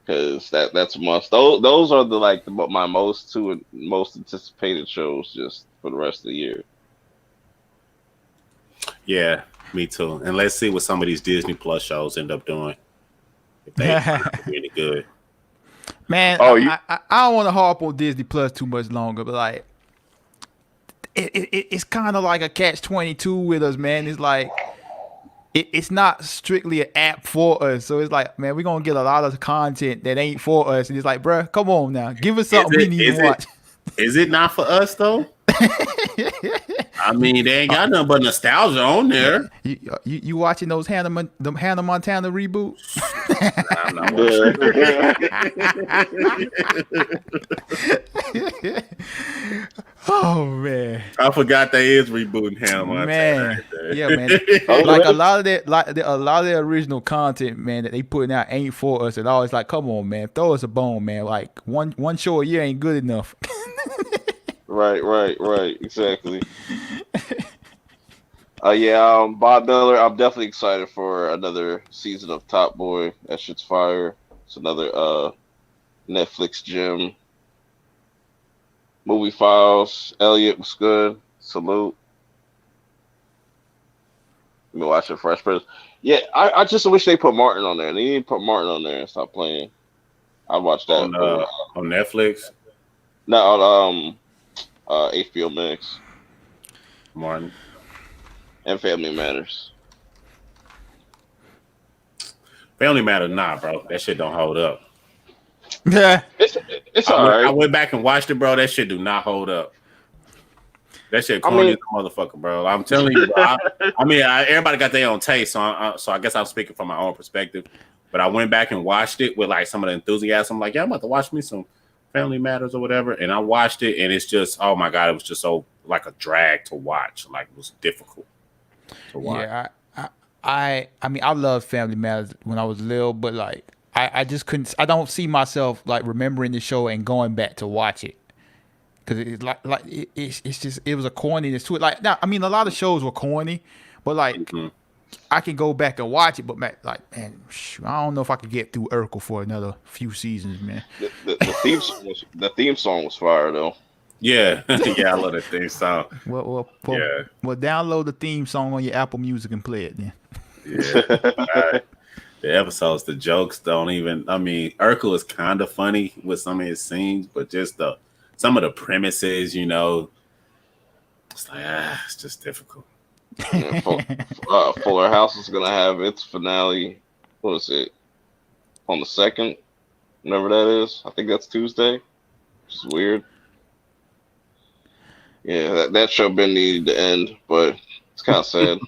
because that's a must. Those are my most anticipated shows just for the rest of the year. Yeah, me too. And let's see what some of these Disney Plus shows end up doing. If they really good. Man, I don't want to harp on Disney Plus too much longer, but like it's kind of like a catch-22 with us, man. It's like it's not strictly an app for us, so it's like, man, we're gonna get a lot of content that ain't for us, and it's like, bruh, come on now, give us something we need to watch. Is it not for us though? I mean, they ain't got nothing but nostalgia on there. You watching those Hannah Montana reboot? I'm not watching. Oh man, I forgot they is rebooting Hannah Montana. Man, yeah, man. Like a lot of their original content, man, that they putting out ain't for us at all. It's like, come on, man, throw us a bone, man. Like one show a year ain't good enough. Right. Exactly. Yeah, Bob Miller. I'm definitely excited for another season of Top Boy. That shit's fire. It's another Netflix gem. Movie Files. Elliot was good. Salute. Been watching Fresh Prince. Yeah, I just wish they put Martin on there. They need to put Martin on there and stop playing. I watched that on Netflix. No, on HBO Max. Martin. And Family Matters. Family Matters, nah, bro. That shit don't hold up. Yeah, it's all right. I went back and watched it, bro. That shit do not hold up. That shit corny as a motherfucker, bro. I'm telling you, bro. Everybody got their own taste, so I guess I'm speaking from my own perspective. But I went back and watched it with like some of the enthusiasm. I'm like, yeah, I'm about to watch me some Family Matters or whatever. And I watched it, and it's just, oh my god, it was just so like a drag to watch. Like it was difficult to watch. Yeah, I mean, I loved Family Matters when I was little, but like I just couldn't. I don't see myself like remembering the show and going back to watch it. Cause it's it's just it was a corniness to it. Like now, I mean, a lot of shows were corny, but like I can go back and watch it. But man, I don't know if I could get through Urkel for another few seasons, man. The theme song was fire though. Yeah, yeah, I love that theme song. Well, download the theme song on your Apple Music and play it then. Yeah, the episodes, the jokes don't even. I mean, Urkel is kind of funny with some of his scenes, but just some of the premises, it's like it's just difficult. Yeah, Fuller House is gonna have its finale. What is it? On the 2nd, whenever that is. I think that's Tuesday. Which is weird. Yeah, that show been needed to end, but it's kind of sad.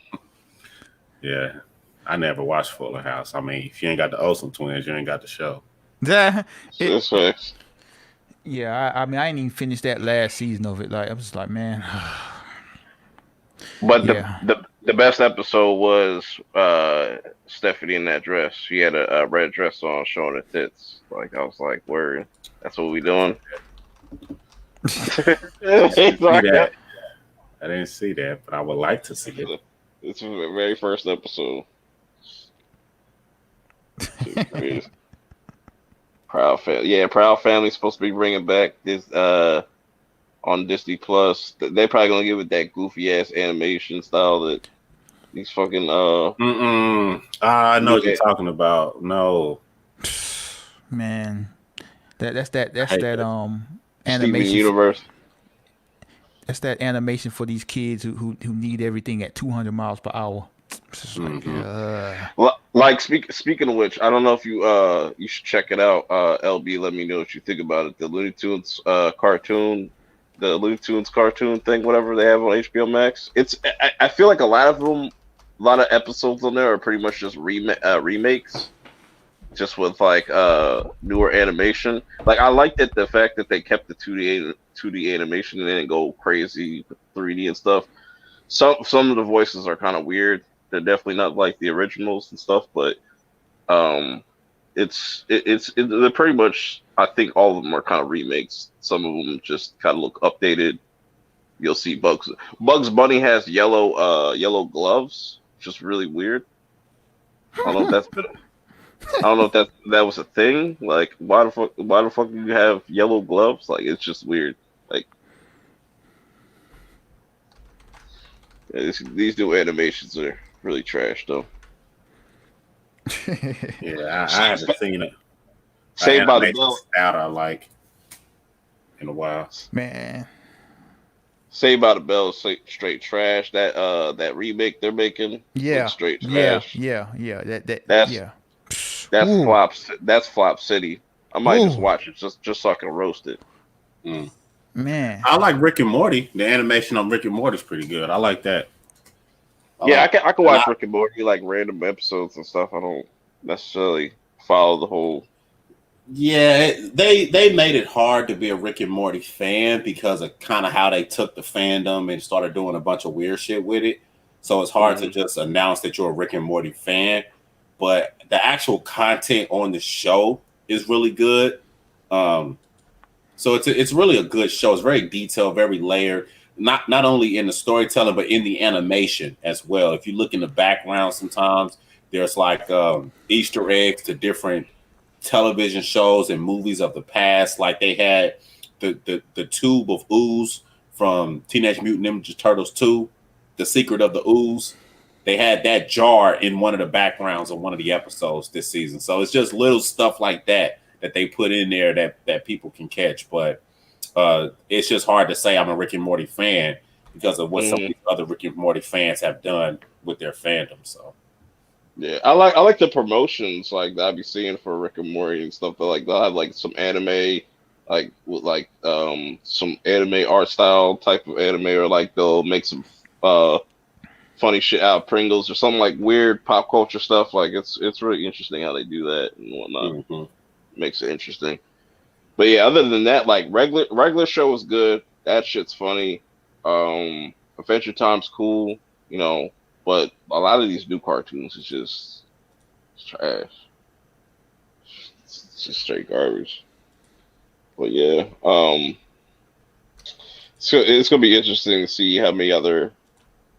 Yeah, I never watched Fuller House. I mean, if you ain't got the Olsen twins, you ain't got the show. That's facts. Yeah, I mean, I ain't even finished that last season of it. Like, I was like, man. But the best episode was Stephanie in that dress. She had a red dress on, showing her tits. Like I was like, "Word, that's what we doing." I didn't see that, but I would like to see it. This was the very first episode. Proud Family. Yeah, Proud Family's supposed to be bringing back this on Disney Plus. They're probably gonna give it that goofy ass animation style that These fucking I know new what you're talking about. No, Man, that's I hate that that. Steven animation. Universe. That's that animation for these kids who need everything at 200 miles per hour. It's just like, Mm-hmm. Like speaking of which, I don't know if you should check it out. LB, let me know what you think about it. The Looney Tunes cartoon, the Looney Tunes cartoon thing, whatever they have on HBO Max. I feel like a lot of them, a lot of episodes on there are pretty much just remakes, just with like newer animation. Like I liked it the fact that they kept the 2D animation and didn't go crazy with 3D and stuff. Some of the voices are kind of weird. They're definitely not like the originals and stuff, but um, they're pretty much. I think all of them are kind of remakes. Some of them just kind of look updated. You'll see Bugs Bunny has yellow gloves, which is really weird. I don't know if that's been, I don't know if that was a thing. Like why the fuck do you have yellow gloves? Like it's just weird. Like these new animations are really trash though. Yeah, I haven't seen it. Saved by the Animation Bell. style I like in a while. Man, Saved by the Bell is straight trash. That remake they're making looks yeah, straight trash. yeah. That That's yeah. that's Ooh, flop that's Flop City. I might just ooh, watch it just so I can roast it. Mm. man. I like Rick and Morty. The animation on Rick and Morty is pretty good. I like that. I Yeah, like, I can and I, watch Rick and Morty like random episodes and stuff. I don't necessarily follow the whole. yeah, they made it hard to be a Rick and Morty fan because of kind of how they took the fandom and started doing a bunch of weird shit with it. So it's hard to Mhm. just announce that you're a Rick and Morty fan. But the actual content on the show is really good. Um, So it's really a good show. It's very detailed, very layered. Not only in the storytelling, but in the animation as well. If you look in the background, sometimes there's like Easter eggs to different television shows and movies of the past. Like they had the tube of ooze from Teenage Mutant Ninja Turtles 2, The Secret of the Ooze. They had that jar in one of the backgrounds of one of the episodes this season. So it's just little stuff like that that they put in there that people can catch. But it's just hard to say I'm a Rick and Morty fan because of what some of Mhm. these other Rick and Morty fans have done with their fandom. So Yeah, I like the promotions like that I be seeing for Rick and Morty and stuff. But like they'll have like some anime, like with like some anime art style type of anime, or like they'll make some uh funny shit out of Pringles or something like weird pop culture stuff. Like it's really interesting how they do that and whatnot. mm-hmm. Makes it interesting. But yeah, other than that, like regular show is good. That shit's funny. Adventure Time's cool, you know. But a lot of these new cartoons is just trash. It's just straight garbage. But yeah, so it's gonna be interesting to see how many other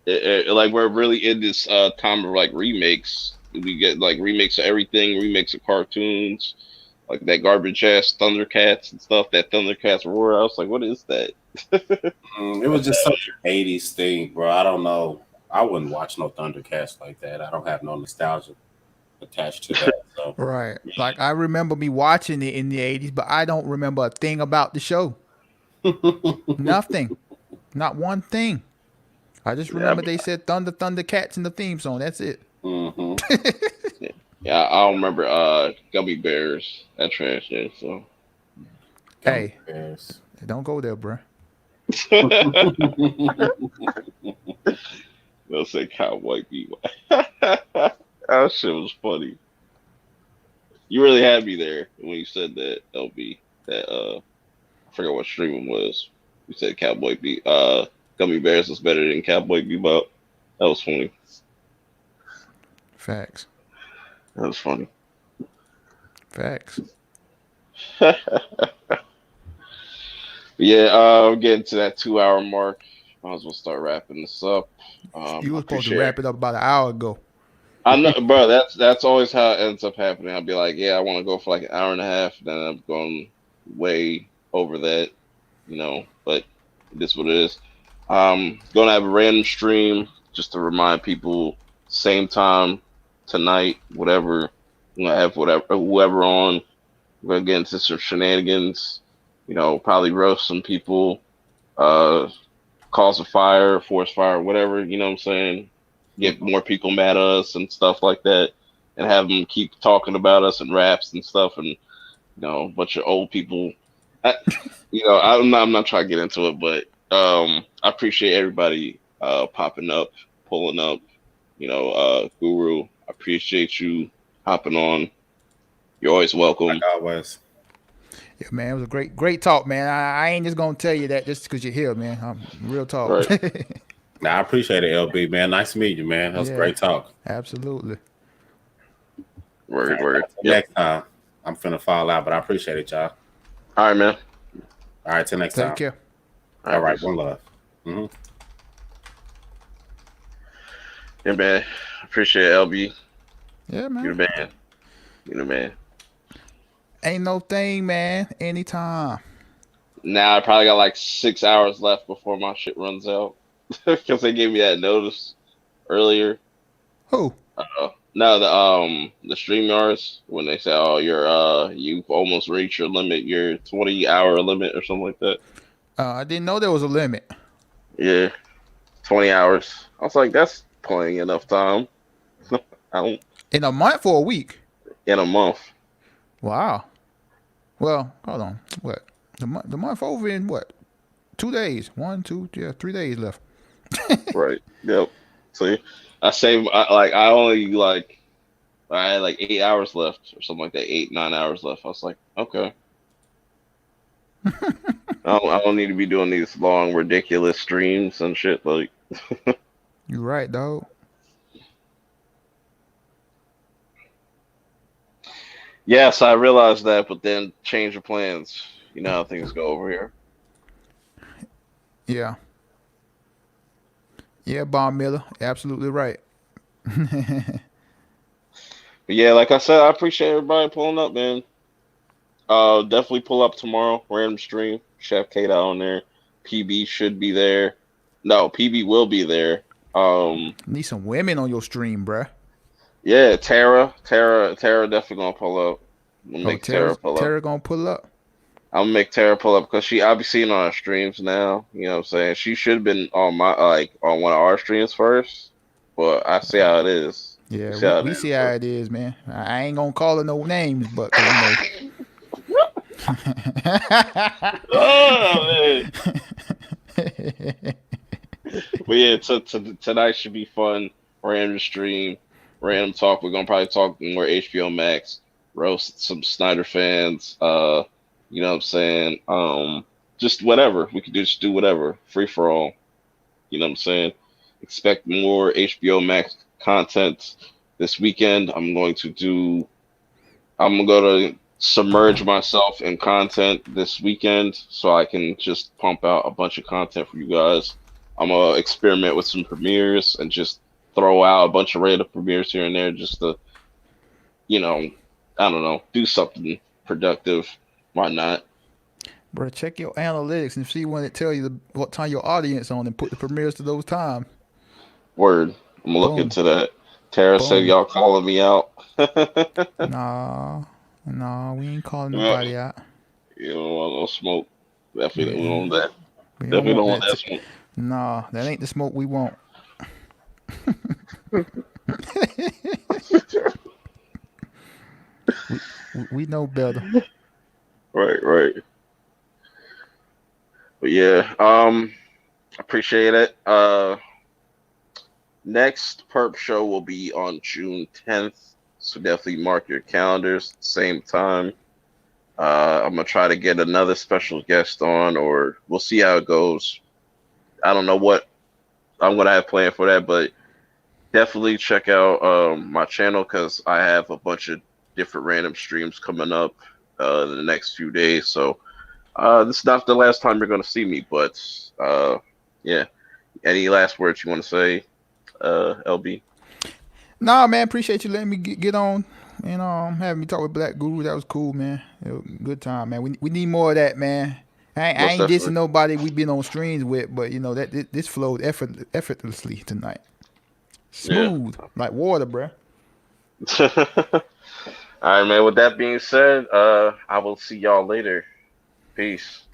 like we're really in this time of like remakes. We get like remakes of everything, remakes of cartoons, like that garbage ass Thundercats and stuff. That Thundercats roar. I was like, what is that? It was just such an 80s thing, bro. I don't know. I wouldn't watch no Thundercats like that. I don't have no nostalgia attached to that. So Right. Like I remember me watching it in the 80s, but I don't remember a thing about the show. Nothing. Not one thing. I just Yeah, remember they said Thundercats in the theme song. That's it. hmm yeah, yeah. I don't remember gummy bears. That trash. Yeah, so. Gummy Hey, bears. don't go there, bruh. They'll say cowboy bebop. That shit was funny. You really had me there when you said that, LB. That I forgot what stream it was. You said Gummy Bears was better than Cowboy Bebop. That was funny. Facts. That was funny. Facts. Yeah, we're getting to that 2 hour mark. Might as well start wrapping this up. You I were supposed to appreciate it. wrap it up about an hour ago. I know, bro. That's always how it ends up happening. I'll be like, yeah, I want to go for like an hour and a half, then I'm going way over that, But it is what it is. Gonna have a random stream just to remind people, same time tonight, whatever. We're gonna have whoever on. We're gonna get into some shenanigans. Probably roast some people. Cause a fire, force fire, whatever. You know what I'm saying? Get more people mad at us and stuff like that, and have them keep talking about us and raps and stuff, and a bunch of old people. I'm not trying to get into it, but I appreciate everybody popping up, pulling up. Guru, I appreciate you hopping on. You're always welcome. Like always. Yeah, man, it was a great talk, man. I ain't just gonna tell you that just because you're here, man. Real talk. Right. Nah, I appreciate it, LB, man. Nice to meet you, man. That was a great talk. Absolutely. Word. Next time, I'm finna fall out, but I appreciate it, y'all. All right, man. All right, till next time. Take care. All right, one love. Yeah, man. Appreciate it, LB. Yeah, man. You're the man. Ain't no thing, man. Anytime. Now I probably got like 6 hours left before my shit runs out because they gave me that notice earlier. Who? No, the StreamYards, when they say, "Oh, you've almost reached your limit, your 20-hour limit or something like that." I didn't know there was a limit. Yeah, 20 hours. I was like, that's plenty enough time. In a month or a week? In a month. Wow. Well, hold on. What? The month over in what? 2 days. 1, 2, 3 days left. Right. Yep. See, I had like 8 hours left or something like that. 8, 9 hours left. I was like, okay. I don't need to be doing these long, ridiculous streams and shit. Like, You right, dog. yes, I realized that, but then change of plans. You know how things go over here. Yeah. Yeah, Bob Miller. Absolutely right. But yeah, like I said, I appreciate everybody pulling up, man. Definitely pull up tomorrow. Random stream. Chef Kate out on there. PB should be there. No, PB will be there. Need some women on your stream, bruh. Yeah, Tara definitely gonna pull up. I'm gonna make Tara pull up. Tara gonna pull up. I'm gonna make Tara pull up because I'll be seeing on our streams now. You know what I'm saying? She should have been on on one of our streams first, but I see how it is. Yeah, we see how it is, man. I ain't gonna call her no names, but Oh man. But yeah, tonight should be fun. Random stream, random talk. We're gonna probably talk more HBO Max, roast some Snyder fans. You know what I'm saying? Just whatever. We could just do whatever. Free for all. You know what I'm saying? Expect more HBO Max content this weekend. I'm going to submerge myself in content this weekend so I can just pump out a bunch of content for you guys. I'm going to experiment with some premieres and just throw out a bunch of random premieres here and there just to, I don't know, do something productive. Why not? Bro, check your analytics and see when it tell you what time your audience on and put the premieres to those times. Word. I'm going to look into that. Tara said y'all calling me out. Nah, we ain't calling nobody out. You don't want no smoke. Definitely don't want that. Definitely don't want that smoke. Nah, that ain't the smoke we want. we know better. Right. But yeah, appreciate it. Next Purp show will be on June 10th, so definitely mark your calendars. Same time. I'm gonna try to get another special guest on, or we'll see how it goes. I don't know what I'm gonna have planned for that, but definitely check out my channel because I have a bunch of different random streams coming up in the next few days. So this is not the last time you're gonna see me, but yeah. Any last words you want to say, LB? Nah, man, appreciate you letting me get on and having me talk with Black Guru. That was cool, man. It was a good time, man. We need more of that, man. I ain't dissing nobody we been on streams with, but that this flowed effortlessly tonight. Yeah. Smooth like water, bruh. All right, man. With that being said, I will see y'all later. Peace.